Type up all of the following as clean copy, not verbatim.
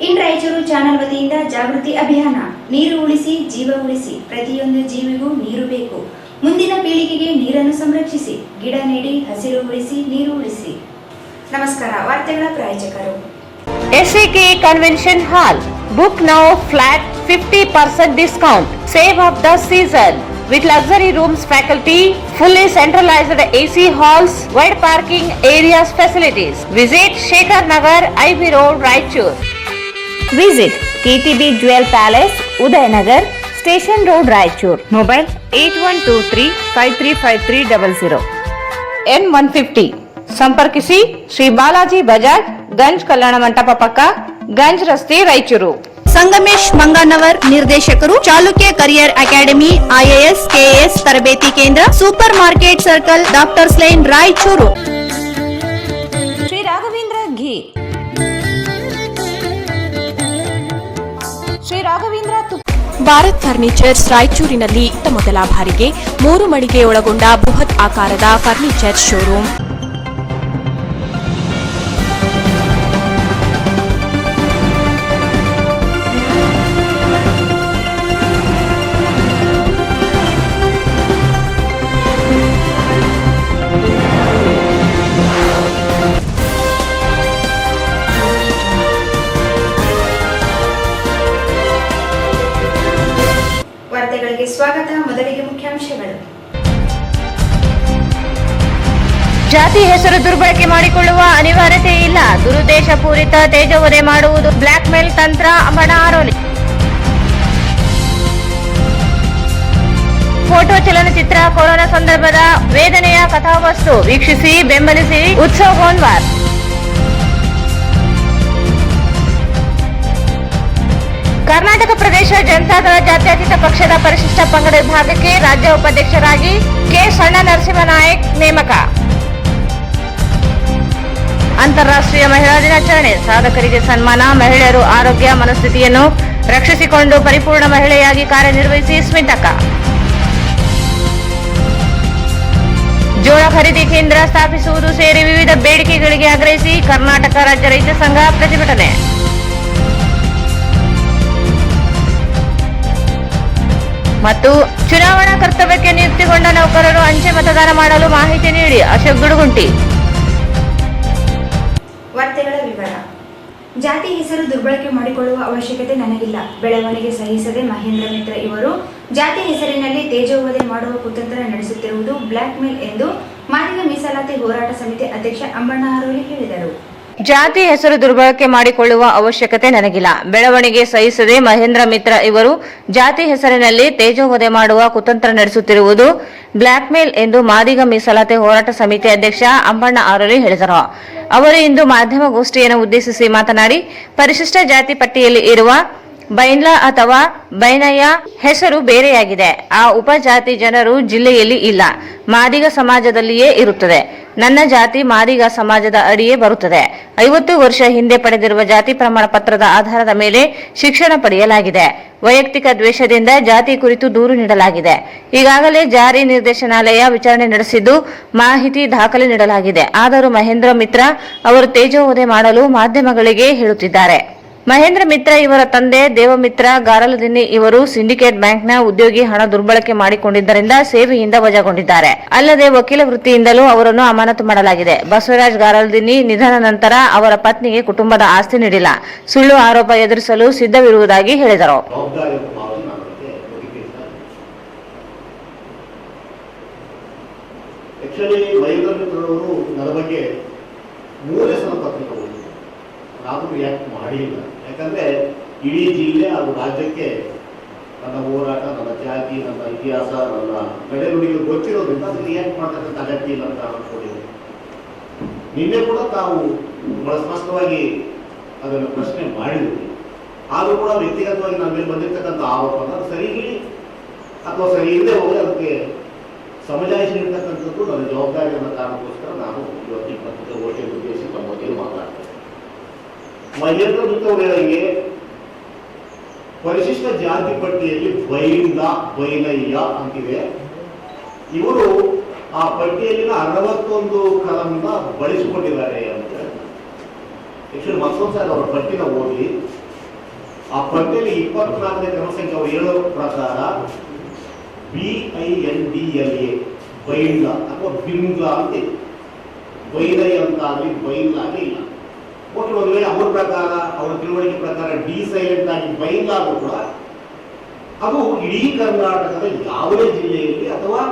ಇನ್ Raichur channel ವತಿಯಿಂದ ಜಾಗೃತಿ ಅಭಿಯಾನ. ನೀರು ಉಳಿಸಿ, ಜೀವ ಉಳಿಸಿ. ಪ್ರತಿಯೊಂದು ಜೀವಿಗೂ ನೀರು ಬೇಕು. ಮುಂದಿನ ಪೀಳಿಗೆಗೆ ನೀರನ್ನು ಸಂರಕ್ಷಿಸಿ. ಗಿಡ ನೆಡಿ, ಹಸಿರು ಉಳಿಸಿ, ನೀರು ಉಳಿಸಿ. ನಮಸ್ಕಾರ. ವಾರ್ತೆಗಳ ಪ್ರಾಯೋಜಕರು SAK Convention Hall. Book now flat 50% discount. Save up the season. With luxury rooms, faculty, fully centralized AC halls, wide parking areas facilities. Visit Shekhar Nagar, IB Road, Raichur. Visit KTB Jewel Palace, Udayanagar, Station Road, Raichur. Mobile 8123-535300. N150. ಸಂಪರ್ಕಿಸಿ ಶ್ರೀ ಬಾಲಾಜಿ ಬಜಾಜ್, ಗಂಜ್ ಕಲ್ಯಾಣ ಮಂಟಪ ಪಕ್ಕ, ಗಂಜ್ ರಸ್ತೆ, ರಾಯಚೂರು. ಸಂಗಮೇಶ್ ಮಂಗನವರ್, ನಿರ್ದೇಶಕರು, Chalukya career academy, IAS KAS ತರಬೇತಿ ಕೇಂದ್ರ, super market circle, doctors line, Raichur. Shri Raghavendra ghee. Shri Raghavendra Bharat furnitures ರಾಯಚೂರಿನಲ್ಲಿ ಮೊದಲ ಬಾರಿಗೆ 3 ಮಳಿಗೆ ಒಳಗೊಂಡ ಬೃಹತ್ ಆಕಾರದ ಫರ್ನಿಚರ್ ಶೋರೂಮ್. ವಾರ್ತೆಗಳಿಗೆ ಸ್ವಾಗತ. ಮೊದಲಿಗೆ ಮುಖ್ಯಾಂಶಗಳು. ಜಾತಿ ಹೆಸರು ದುರ್ಬಳಕೆ ಮಾಡಿಕೊಳ್ಳುವ ಅನಿವಾರ್ಯತೆ ಇಲ್ಲ. ದುರುದ್ದೇಶಪೂರಿತ ತೇಜೋವಧೆ ಮಾಡುವುದು ಬ್ಲಾಕ್ ಮೇಲ್ ತಂತ್ರ, ಬಣ ಆರೋಲಿ. ಫೋಟೋ ಚಲನಚಿತ್ರ ಕೊರೋನಾ ಸಂದರ್ಭದ ವೇದನೆಯ ಕಥಾವಸ್ತು. ವೀಕ್ಷಿಸಿ, ಬೆಂಬಲಿಸಿ. ಉತ್ಸವ್ ಹೋನ್ವಾರ್. ಕರ್ನಾಟಕ ಪ್ರದೇಶ ಜನತಾದಳ ಜಾತ್ಯತೀತ ಪಕ್ಷದ ಪರಿಶಿಷ್ಟ ಪಂಗಡ ವಿಭಾಗಕ್ಕೆ ರಾಜ್ಯ ಉಪಾಧ್ಯಕ್ಷರಾಗಿ ಕೆ. ಸಣ್ಣ ನರಸಿಂಹನಾಯಕ್ ನೇಮಕ. ಅಂತಾರಾಷ್ಟ್ರೀಯ ಮಹಿಳಾ ದಿನಾಚರಣೆ. ಸಾಧಕರಿಗೆ ಸನ್ಮಾನ. ಮಹಿಳೆಯರು ಆರೋಗ್ಯ, ಮನಸ್ಥಿತಿಯನ್ನು ರಕ್ಷಿಸಿಕೊಂಡು ಪರಿಪೂರ್ಣ ಮಹಿಳೆಯಾಗಿ ಕಾರ್ಯನಿರ್ವಹಿಸಿ ಸ್ಮಿತಕ್ಕ. ಜೋಳ ಖರೀದಿ ಕೇಂದ್ರ ಸ್ಥಾಪಿಸುವುದು ಸೇರಿ ವಿವಿಧ ಬೇಡಿಕೆಗಳಿಗೆ ಆಗ್ರಹಿಸಿ ಕರ್ನಾಟಕ ರಾಜ್ಯ ರೈತ ಸಂಘ ಪ್ರತಿಭಟನೆ. ಮತ್ತು ಚುನಾವಣಾ ಕರ್ತವ್ಯಕ್ಕೆ ನಿಯುಕ್ತಿಗೊಂಡ ನೌಕರರು ಅಂಚೆ ಮತದಾನ ಮಾಡಲು ಮಾಹಿತಿ ನೀಡಿ. ಅಶೋಕ್ ಗುಡುಗುಂಟಿ. ವಾರ್ತೆಗಳ ವಿವರ. ಜಾತಿ ಹೆಸರು ದುರ್ಬಳಕೆ ಮಾಡಿಕೊಳ್ಳುವ ಅವಶ್ಯಕತೆ ನನಗಿಲ್ಲ. ಬೆಳವಣಿಗೆ ಸಹಿಸದೆ ಮಹೇಂದ್ರ ಮಿತ್ರ ಇವರು ಜಾತಿ ಹೆಸರಿನಲ್ಲಿ ತೇಜೋವಧೆ ಮಾಡುವ ಕುತಂತ್ರ ನಡೆಸುತ್ತಿರುವುದು ಬ್ಲಾಕ್ ಮೇಲ್ ಎಂದು ಮಾದಿಗ ಮೀಸಲಾತಿ ಹೋರಾಟ ಸಮಿತಿ ಅಧ್ಯಕ್ಷ ಅಂಬಣ್ಣ ಆರೋಲಿ ಹೇಳಿದರು. ಜಾತಿ ಹೆಸರು ದುರ್ಬಳಕೆ ಮಾಡಿಕೊಳ್ಳುವ ಅವಶ್ಯಕತೆ ನನಗಿಲ್ಲ. ಬೆಳವಣಿಗೆ ಸಹಿಸದೆ ಮಹೇಂದ್ರ ಮಿತ್ರ ಇವರು ಜಾತಿ ಹೆಸರಿನಲ್ಲಿ ತೇಜೋವಧೆ ಮಾಡುವ ಕುತಂತ್ರ ನಡೆಸುತ್ತಿರುವುದು ಬ್ಲಾಕ್ ಮೇಲ್ ಎಂದು ಮಾದಿಗ ಮೀಸಲಾತಿ ಹೋರಾಟ ಸಮಿತಿ ಅಧ್ಯಕ್ಷ ಅಂಬಣ್ಣ ಆರೋಲಿ ಹೇಳಿದರು. ಅವರು ಇಂದು ಮಾಧ್ಯಮಗೋಷ್ಠಿಯನ್ನು ಉದ್ದೇಶಿಸಿ ಮಾತನಾಡಿ, ಪರಿಶಿಷ್ಟ ಜಾತಿ ಪಟ್ಟಿಯಲ್ಲಿ ಇರುವ ಬೈನ್ಲಾ ಅಥವಾ ಬೈನಯ್ಯ ಹೆಸರು ಬೇರೆಯಾಗಿದೆ. ಆ ಉಪಜಾತಿ ಜನರು ಜಿಲ್ಲೆಯಲ್ಲಿ ಇಲ್ಲ, ಮಾದಿಗ ಸಮಾಜದಲ್ಲಿಯೇ ಇರುತ್ತದೆ. ನನ್ನ ಜಾತಿ ಮಾದಿಗ ಸಮಾಜದ ಅಡಿಯೇ ಬರುತ್ತದೆ. 50 ವರ್ಷ ಹಿಂದೆ ಪಡೆದಿರುವ ಜಾತಿ ಪ್ರಮಾಣ ಪತ್ರದ ಆಧಾರದ ಮೇಲೆ ಶಿಕ್ಷಣ ಪಡೆಯಲಾಗಿದೆ. ವೈಯಕ್ತಿಕ ದ್ವೇಷದಿಂದ ಜಾತಿ ಕುರಿತು ದೂರು ನೀಡಲಾಗಿದೆ. ಈಗಾಗಲೇ ಜಾರಿ ನಿರ್ದೇಶನಾಲಯ ವಿಚಾರಣೆ ನಡೆಸಿದ್ದು ಮಾಹಿತಿ ದಾಖಲೆ ನೀಡಲಾಗಿದೆ. ಆದರೂ ಮಹೇಂದ್ರ ಮಿತ್ರ ಅವರು ತೇಜೋವಧೆ ಮಾಡಲು ಮಾಧ್ಯಮಗಳಿಗೆ ಹೇಳುತ್ತಿದ್ದಾರೆ. ಮಹೇಂದ್ರ ಮಿತ್ರ ಇವರ ತಂದೆ ದೇವಮಿತ್ರ ಗಾರಲದಿನ್ನಿ ಇವರು ಸಿಂಡಿಕೇಟ್ ಬ್ಯಾಂಕ್ನ ಉದ್ಯೋಗಿ. ಹಣ ದುರ್ಬಳಕೆ ಮಾಡಿಕೊಂಡಿದ್ದರಿಂದ ಸೇವೆಯಿಂದ ವಜಾಗೊಂಡಿದ್ದಾರೆ. ಅಲ್ಲದೆ ವಕೀಲ ವೃತ್ತಿಯಿಂದಲೂ ಅವರನ್ನು ಅಮಾನತು ಮಾಡಲಾಗಿದೆ. ಬಸವರಾಜ್ ಗಾರಲದಿನ್ನಿ ನಿಧನ ನಂತರ ಅವರ ಪತ್ನಿಗೆ ಕುಟುಂಬದ ಆಸ್ತಿ ನೀಡಿಲ್ಲ. ಸುಳ್ಳು ಆರೋಪ ಎದುರಿಸಲು ಸಿದ್ಧವಿರುವುದಾಗಿ ಹೇಳಿದರು. ನಾನು ರಿಯಾಕ್ಟ್ ಮಾಡಿಲ್ಲ. ಯಾಕಂದರೆ ಇಡೀ ಜಿಲ್ಲೆ ಹಾಗೂ ರಾಜ್ಯಕ್ಕೆ ನನ್ನ ಹೋರಾಟ, ನನ್ನ ಜಾತಿ, ನನ್ನ ಇತಿಹಾಸ, ನನ್ನ ನಡೆನುಡಿಗಳು ಗೊತ್ತಿರೋದ್ರಿಂದ ಅದಕ್ಕೆ ರಿಯಾಕ್ಟ್ ಮಾಡ್ತಕ್ಕಂಥ ಅಗತ್ಯ ಇಲ್ಲ ಅಂತ ಅನ್ಕೊಂಡಿದ್ದೆ. ನಿನ್ನೆ ಕೂಡ ತಾವು ಬಹಳ ಸ್ಪಷ್ಟವಾಗಿ ಅದನ್ನು ಪ್ರಶ್ನೆ ಮಾಡಿದ್ವಿ. ಆದರೂ ಕೂಡ ವ್ಯಕ್ತಿಗತವಾಗಿ ನನ್ನ ಮೇಲೆ ಬಂದಿರ್ತಕ್ಕಂಥ ಆರೋಪನ ಸರಿ ಇರಲಿ ಅಥವಾ ಸರಿ ಇಲ್ಲದೆ ಹೋಗಿ ಅದಕ್ಕೆ ಸಮಜಾಯಿಷಿ ನೀಡ್ತಕ್ಕಂಥದ್ದು ನನ್ನ ಜವಾಬ್ದಾರಿ ಅನ್ನೋ ಕಾರಣಕ್ಕೋಸ್ಕರ ನಾನು ಇವತ್ತು ಪತ್ರಿಕೆ ಗೋಷ್ಠಿಯನ್ನು ಉದ್ದೇಶಿಸಿ ತಮ್ಮ ಬಗ್ಗೆ ಮಾತಾಡ್ತೇನೆ. ಮಹೇಂದ್ರ ಮಿತ್ರವರಿಗೆ ಪರಿಶಿಷ್ಟ ಜಾತಿ ಪಟ್ಟಿಯಲ್ಲಿ ಬೈನಯ್ಯ ಅಂತಿದೆ. ಇವರು ಆ ಪಟ್ಟಿಯಲ್ಲಿನ 61 ಕಲಂನ ಬಳಸಿಕೊಂಡಿದ್ದಾರೆ ಅಂತ. ಆಕ್ಚುಲಿ ಮತ್ತೊಂದು ಸಾರಿ ಅವರ ಪಟ್ಟಿನ ಓದಿ ಆ ಪಟ್ಟಿಯಲ್ಲಿ 24ನೇ ಕ್ರಮ ಸಂಖ್ಯೆ ಅವರು ಹೇಳೋ ಪ್ರಕಾರ BINDLA ಬೈಲ ಅಥವಾ ಬಿಂಗ್ಲ ಅಂತ ಇದೆ. ಬೈಲೈ ಅಂತ ಆಗಲಿ ಬೈಲ ಆಗಲಿ ಇಲ್ಲ. ಒಟ್ಟು ಒಂದು ವೇಳೆ ಅವ್ರ ಪ್ರಕಾರ ಅವರ ತಿಳುವಳಿಕೆ ಪ್ರಕಾರ ಡಿ ಸೈಲೆಂಟ್ ಆಗಿ ಬೈಲ ಆದರೂ ಕೂಡ ಅದು ಇಡೀ ಕರ್ನಾಟಕದ ಯಾವುದೇ ಜಿಲ್ಲೆಯಲ್ಲಿ ಅಥವಾ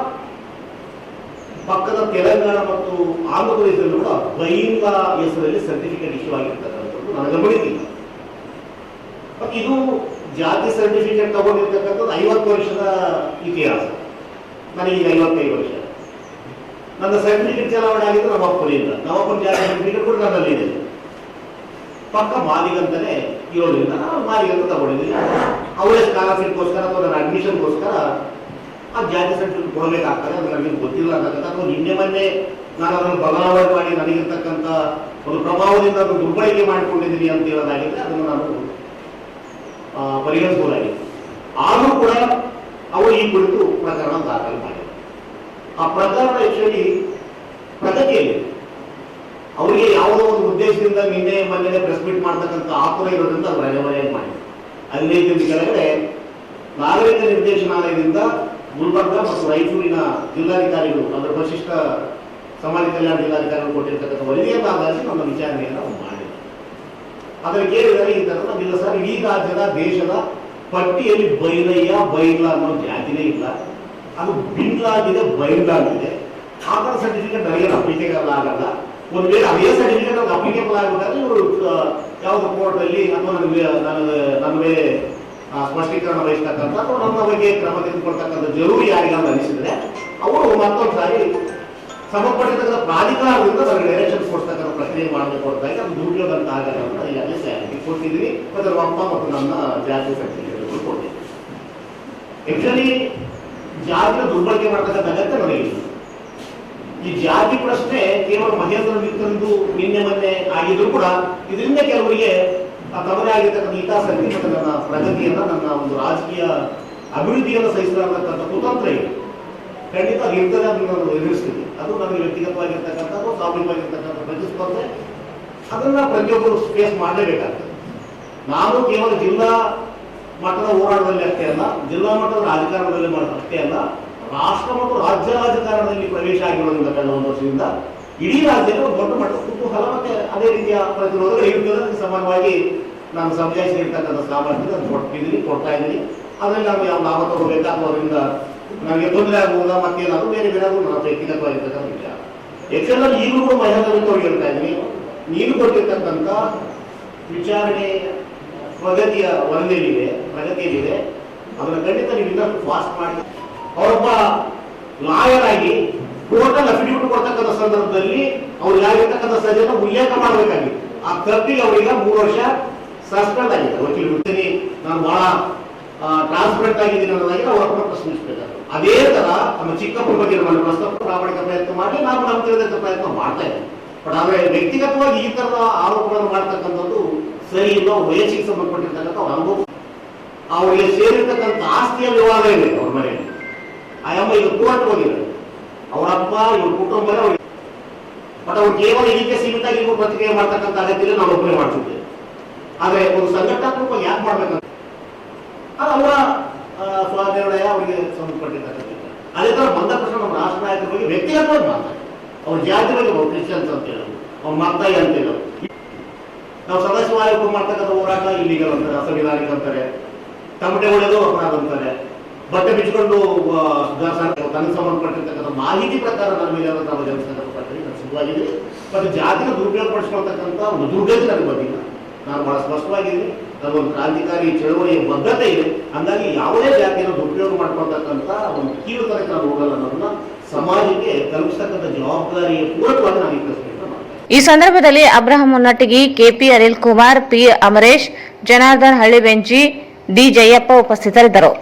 ಪಕ್ಕದ ತೆಲಂಗಾಣ ಮತ್ತು ಆಂಧ್ರ ಪ್ರದೇಶದಲ್ಲೂ ಕೂಡ ಬೈಲ ಹೆಸರಲ್ಲಿ ಸರ್ಟಿಫಿಕೇಟ್ ಇಶ್ಯೂ ಆಗಿರ್ತಕ್ಕಂಥದ್ದು ನನಗೆ ಗಮನಿಸಿಲ್ಲ. ಮತ್ತು ಇದು ಜಾತಿ ಸರ್ಟಿಫಿಕೇಟ್ ತಗೊಂಡಿರ್ತಕ್ಕಂಥದ್ದು 50 ವರ್ಷದ ಇತಿಹಾಸ. ನನಗೀಗ 55 ವರ್ಷ. ನನ್ನ ಸರ್ಟಿಫಿಕೇಟ್ ಚಲಾವಣೆ ಆಗಿದ್ದು ನಮ್ಮ ಅಪ್ಪನಿಂದ. ನಮ್ಮಪ್ಪನ ಜಾತಿ ಸರ್ಟಿಫಿಕೇಟ್ ಕೂಡ ನನ್ನಲ್ಲಿದೆ. ಪಕ್ಕ ಮಾಲಿಗಂತಾನೆ ಇರೋದ್ರಿಂದ ನಾನು ಮಾಲಿಗಂತ ತಗೊಂಡಿದ್ದೀನಿ. ಅವರೇ ಸ್ಕಾಲರ್ಶಿಪ್ಗೋಸ್ಕರ ಅಥವಾ ನನ್ನ ಅಡ್ಮಿಷನ್ಗೋಸ್ಕರ ಆ ಜಾತಿ ಸರ್ಟಿಫಿಕೇಟ್ ಕೊಡಬೇಕಾಗ್ತದೆ. ಅದು ನನಗೆ ಗೊತ್ತಿಲ್ಲ ಅಂತಕ್ಕಂಥ ಅಥವಾ ನಿನ್ನೆ ಮೊನ್ನೆ ನಾನು ಅದನ್ನು ಬದಲಾವಣೆ ಮಾಡಿ ನನಗಿರ್ತಕ್ಕಂಥ ಒಂದು ಪ್ರಭಾವದಿಂದ ಅದನ್ನು ದುರ್ಬಳಕೆ ಮಾಡಿಕೊಂಡಿದ್ದೀನಿ ಅಂತ ಹೇಳೋದಾಗಿದ್ರೆ ಅದನ್ನು ನಾನು ಪರಿಗಣಿಸಬಹುದಾಗಿದೆ. ಆದರೂ ಕೂಡ ಅವರು ಈ ಕುರಿತು ಪ್ರಕರಣ ದಾಖಲು ಮಾಡಿದ್ದಾರೆ. ಆ ಪ್ರಕರಣ ಆಕ್ಚುಲಿ ಪ್ರಗತಿಯಲ್ಲಿ ಅವರಿಗೆ ಯಾವುದೋ ಒಂದು ಉದ್ದೇಶದಿಂದ ನಿನ್ನೆ ಮೊನ್ನೆ ಪ್ರೆಸ್ ಮೀಟ್ ಮಾಡ್ತಕ್ಕಂಥ ಆತುರ ಇರೋದ್ರಿಂದ ಅದು ರಜೆಮರೆಯನ್ನು ಮಾಡಿದೆ. ಅಲ್ಲಿ ಕೆಳಗಡೆ ನಾಗರಿಕ ನಿರ್ದೇಶನಾಲಯದಿಂದ ಗುಲ್ಬರ್ಗ ಮತ್ತು ರಾಯಚೂರಿನ ಜಿಲ್ಲಾಧಿಕಾರಿಗಳು ಅದರ ವರಿಷ್ಠ ಸಮಾಜ ಕಲ್ಯಾಣ ಜಿಲ್ಲಾಧಿಕಾರಿಗಳು ಕೊಟ್ಟಿರ್ತಕ್ಕಂಥ ವರದಿಯನ್ನು ಆಧರಿಸಿ ನಮ್ಮ ವಿಚಾರಣೆಯನ್ನು ನಾವು ಮಾಡಿದೆ. ಅದನ್ನು ಕೇಳಿದರೆ ಈ ಥರ ಇಲ್ಲ ಸರ್, ಇಡೀ ರಾಜ್ಯದ ದೇಶದ ಪಟ್ಟಿಯಲ್ಲಿ ಬೈಲ ಅನ್ನೋ ಜಾತಿನೇ ಇಲ್ಲ. ಅದು ಬಿಂಗ್ಲಾಗಿದೆ, ಬೈಲಾಗಿದೆ. ಆ ಥರ ಸರ್ಟಿಫಿಕೇಟ್ ನನಗೆ ಅಪ್ಲಿಕೇಬಲ್ ಆಗಲ್ಲ. ಒಂದು ವೇಳೆ ಅದೇ ಸರ್ಟಿಫಿಕೇಟ್ ಅದು ಅಪ್ಲಿಕೇಬಲ್ ಆಗಬೇಕಾದ್ರೆ ಇವರು ಯಾವುದೋ ಕೋರ್ಟಲ್ಲಿ ಅಥವಾ ನನಗೆ ಸ್ಪಷ್ಟೀಕರಣ ವಹಿಸ್ತಕ್ಕಂಥ ಅಥವಾ ನಮ್ಮ ಬಗ್ಗೆ ಕ್ರಮ ತೆಗೆದುಕೊಳ್ತಕ್ಕಂಥ ಜರೂರು ಯಾರಿಗಾದ್ರೂ ಅನಿಸಿದ್ರೆ ಅವರು ಮತ್ತೊಂದು ಸಾರಿ ಸಂಬಂಧಪಟ್ಟಿರ್ತಕ್ಕಂಥ ಪ್ರಾಧಿಕಾರದಿಂದ ನನಗೆ ಡೈರೆಕ್ಷನ್ಸ್ ಕೊಡ್ತಕ್ಕಂಥ ಪ್ರಕ್ರಿಯೆ ಮಾಡಬೇಕು ಹೊರತಾಗಿ ಅದು ದುರುಪಯೋಗ ಅಂತ ಆಗಲ್ಲ ಅಂತ ಈಗಾಗಲೇ ಸ್ಯಾಲರಿ ಕೊಡ್ತಿದ್ದೀನಿ. ಮತ್ತು ನಮ್ಮ ಅಪ್ಪ ಮತ್ತು ನನ್ನ ಜಾತಿ ಸರ್ಟಿಫಿಕೇಟ್ಗಳು ಕೊಡ್ತೀನಿ. ಆಕ್ಚುಲಿ ಜಾತಿನ ದುರ್ಬಳಕೆ ಮಾಡ್ತಕ್ಕಂಥ ಅಗತ್ಯ ನನಗಿಲ್ಲ. ಈ ಜಾತಿ ಪ್ರಶ್ನೆ ಕೇವಲ ಮಹೇಂದ್ರ ಮಿತ್ರಂದು ನಿನ್ನೆ ಮೊನ್ನೆ ಆಗಿದ್ರು ಕೂಡ ಇದರಿಂದ ಕೆಲವರಿಗೆ ತಮ್ಮದೇ ಆಗಿರ್ತಕ್ಕಂಥ ಹಿತಾಸಕ್ತಿ ಮತ್ತು ನನ್ನ ಪ್ರಗತಿಯನ್ನ, ನನ್ನ ಒಂದು ರಾಜಕೀಯ ಅಭಿವೃದ್ಧಿಯನ್ನು ಸಹಿಸಲಾಗತಕ್ಕಂಥ ಕುತಂತ್ರ ಇದೆ. ಖಂಡಿತ ಅದು ಇರ್ತದೆ, ಅದನ್ನು ನಾನು ಎದುರಿಸ್ತೀನಿ. ಅದು ನನಗೆ ವ್ಯಕ್ತಿಗತವಾಗಿರ್ತಕ್ಕಂಥ ಅಥವಾ ಸಾಮೂಹಿಕವಾಗಿರ್ತಕ್ಕಂಥ ಪ್ರತಿಸ್ಪರ್ಧೆ, ಅದನ್ನ ಪ್ರತಿಯೊಬ್ಬರು ಫೇಸ್ ಮಾಡಲೇಬೇಕಾಗ್ತದೆ. ನಾನು ಕೇವಲ ಜಿಲ್ಲಾ ಮಟ್ಟದ ಹೋರಾಟದಲ್ಲಿ ಅಷ್ಟೇ ಅಲ್ಲ, ಜಿಲ್ಲಾ ಮಟ್ಟದ ರಾಜಕಾರಣದಲ್ಲಿ ಅಷ್ಟೇ ಅಲ್ಲ, ರಾಷ್ಟ್ರ ಮತ್ತು ರಾಜ್ಯ ರಾಜಕಾರಣದಲ್ಲಿ ಪ್ರವೇಶ ಆಗಿರೋದ್ರಿಂದ ಕಳೆದ ಒಂದು ವರ್ಷದಿಂದ ಇಡೀ ರಾಜ್ಯದಲ್ಲಿ ಒಂದು ದೊಡ್ಡ ಮಟ್ಟದ ಕುತೂಹಲ ಮತ್ತೆ ಅದೇ ರೀತಿಯ ಪ್ರತಿರೋಧಗಳು ಇರ್ತದೆ. ಅದಕ್ಕೆ ಸಮಾನವಾಗಿ ನಾನು ಸಮಜಾಯಿಸಿರ್ತಕ್ಕಂಥ ಸಾಮರ್ಥ್ಯ ನಾನು ಕೊಡ್ತಾ ಇದ್ದೀನಿ. ಅದರಲ್ಲಿ ನಾನು ಯಾವ ಲಾಭ ತಗೋಬೇಕಾ ಅಥವಾ ಅದರಿಂದ ನನಗೆ ತೊಂದರೆ ಆಗುವುದಾ ಮತ್ತೇನಾದ್ರು ಬೇರೆ ಅದು ನಾನು ವ್ಯಕ್ತಿಗತವಾಗಿರ್ತಕ್ಕಂಥ ವಿಚಾರ. ಯಾಕೆಂದ್ರೆ ಈಗಲೂ ಕೂಡ ಮಹಿಳೆಯರಿಗೆ ಹೇಳ್ತಾ ಇದ್ದೀನಿ, ನೀನು ಕೊಟ್ಟಿರ್ತಕ್ಕಂಥ ವಿಚಾರಣೆ ಪ್ರಗತಿಯಲ್ಲಿದೆ, ಅದನ್ನು ಖಂಡಿತ ನೀವು ಇನ್ನಷ್ಟು ಫಾಸ್ಟ್ ಮಾಡಿ. ಅವರೊಬ್ಬ ಲಾಯರ್ ಆಗಿ ಕೋರ್ಟಲ್ಲಿ ಅಫಿಡವಿಟ್ ಕೊಡ್ತಕ್ಕಂಥ ಸಂದರ್ಭದಲ್ಲಿ ಅವ್ರು ಯಾರಿರ್ತಕ್ಕಂಥ ಸಜೆಯನ್ನು ಉಲ್ಲೇಖ ಮಾಡಬೇಕಾಗಿತ್ತು. ಆ ತಪ್ಪಿಗೆ ಅವರಿಗೆ 3 ವರ್ಷ ಸಸ್ಪೆಂಡ್ ಆಗಿದೆ. ವಕೀಲ ವೃತ್ತಿ ನಾನು ಬಹಳ ಟ್ರಾನ್ಸ್ಪರೆಂಟ್ ಆಗಿದ್ದೀನಿ ಅನ್ನೋದಾಗಿ ಅವ್ರ ಪ್ರಶ್ನಿಸಬೇಕಾಗುತ್ತೆ. ಅದೇ ತರ ನಮ್ಮ ಚಿಕ್ಕಪ್ಪನ ಬಗ್ಗೆ ನಮ್ಮ ಪ್ರಸ್ತಾಪ ಪ್ರಾಮಾಣಿಕ ಪ್ರಯತ್ನ ಮಾಡಿ ನಾವು ನಮ್ಮ ತಿಳಿದಂಥ ಪ್ರಯತ್ನ ಮಾಡ್ತಾ ಇದ್ದೇವೆ. ಬಟ್ ಆದ್ರೆ ವ್ಯಕ್ತಿಗತವಾಗಿ ಈ ತರದ ಆರೋಪಗಳನ್ನು ಮಾಡ್ತಕ್ಕಂಥದ್ದು ಸರಿ ಇಲ್ಲ. ವಯಸ್ಸಿಗೆ ಸಂಬಂಧಪಟ್ಟಿರ್ತಕ್ಕಂಥ ಅವ್ರ ಅನುಭವ, ಅವರಿಗೆ ಸೇರಿರ್ತಕ್ಕಂಥ ಆಸ್ತಿಯ ವಿವಾದ ಇದೆ ಅವ್ರ ಮನೆಯಲ್ಲಿ. ಆ ಅಮ್ಮ ಈಗ ಕೋರ್ಟ್ ಹೋಗಿದ್ದಾರೆ, ಅವರಪ್ಪ ಇವ್ರ ಕುಟುಂಬ ಅವ್ರಿಗೆ. ಬಟ್ ಅವ್ರು ಕೇವಲ ಇದಕ್ಕೆ ಸೀಮಿತಾಗಿ ಇವರು ಪ್ರತಿಕ್ರಿಯೆ ಮಾಡ್ತಕ್ಕಂಥ ಅಗತ್ಯ ನಾವು ಒಬ್ಬರೇ ಮಾಡ್ತಿದ್ದೇವೆ. ಆದ್ರೆ ಒಂದು ಸಂಘಟನಾತ್ಮಕವಾಗಿ ಯಾಕೆ ಮಾಡ್ಬೇಕಂತ ಅದು ಅವರ ಸ್ವಾನಿರ್ಣಯ, ಅವರಿಗೆ ಸಂಬಂಧಪಟ್ಟಿರ್ತಕ್ಕಂಥ. ಅದೇ ತರ ಬಂದ ಪ್ರಶ್ನೆ ನಮ್ಮ ರಾಷ್ಟ್ರ ನಾಯಕರ ಬಗ್ಗೆ ವ್ಯಕ್ತಿಗತವಾಗಿ ಮಾತಾಡಿ, ಅವ್ರ ಜಾತಿ ಬಗ್ಗೆ ಅವ್ರು ಕ್ರಿಶ್ಚಿಯನ್ಸ್ ಅಂತ ಹೇಳೋದು, ಅವ್ರ ಮತ್ತಾಯಿ ಅಂತ ಹೇಳೋದು. ನಾವು ಸದಸ್ಯ ಆಯೋಗ ಮಾಡ್ತಕ್ಕಂಥ ಹೋರಾಟ ಇಲ್ಲಿಗಲ್ ಅಂತಾರೆ, ಅಸಂವಿಧಾನಿಕ ಅಂತಾರೆ, ತಮಟೆ ಹೊಡೆದು ಅಪರಾಧ ಅಂತಾರೆ, ಬಟ್ಟೆ ಬಿಚ್ಚಿಕೊಂಡು ತನಗೆ ಸಂಬಂಧಪಟ್ಟಿರ್ತಕ್ಕಂಥ ಮಾಹಿತಿ ಪ್ರಕಾರ ನನ್ನ ಮೇಲೆ ನಾವು ಜನಿಸ್ತಕ್ಕಂಥ ಪ್ರಕ್ರಿಯೆ ನಾನು ಶುರುವಾಗಿದೆ. ಮತ್ತು ಜಾತಿನ ದುರುಪಯೋಗ ಪಡಿಸ್ಕೊಳ್ತಕ್ಕಂಥ ಒಂದು ದುರ್ಗತಿ ನನಗೆ ಬಂದಿಲ್ಲ. ನಾನು ಬಹಳ ಸ್ಪಷ್ಟವಾಗಿದ್ದೀನಿ, ನನಗೊಂದು ಕ್ರಾಂತಿಕಾರಿ ಚಳವಳಿಯ ಬದ್ಧತೆ ಇದೆ. ಹಂಗಾಗಿ ಯಾವುದೇ ಜಾತಿಯನ್ನು ದುರುಪಯೋಗ ಮಾಡ್ಕೊಳ್ತಕ್ಕಂಥ ಒಂದು ಕೀಳುತನಕ್ಕೆ ನಾನು ಹೋಗಲ್ಲ ಅನ್ನೋದನ್ನ ಸಮಾಜಕ್ಕೆ ತಲುಪಿಸ್ತಕ್ಕಂಥ ಜವಾಬ್ದಾರಿಯ ಪೂರಕವಾಗಿ ನಾನು ಈ ಪ್ರಶ್ನೆಯನ್ನು ಮಾಡ್ತೇನೆ. ಈ ಸಂದರ್ಭದಲ್ಲಿ Abraham Munnattigi, KP Anil Kumar, P Amaresh, Janardhan Hallibenchi, D Jayappa ಉಪಸ್ಥಿತರಿದ್ದರು.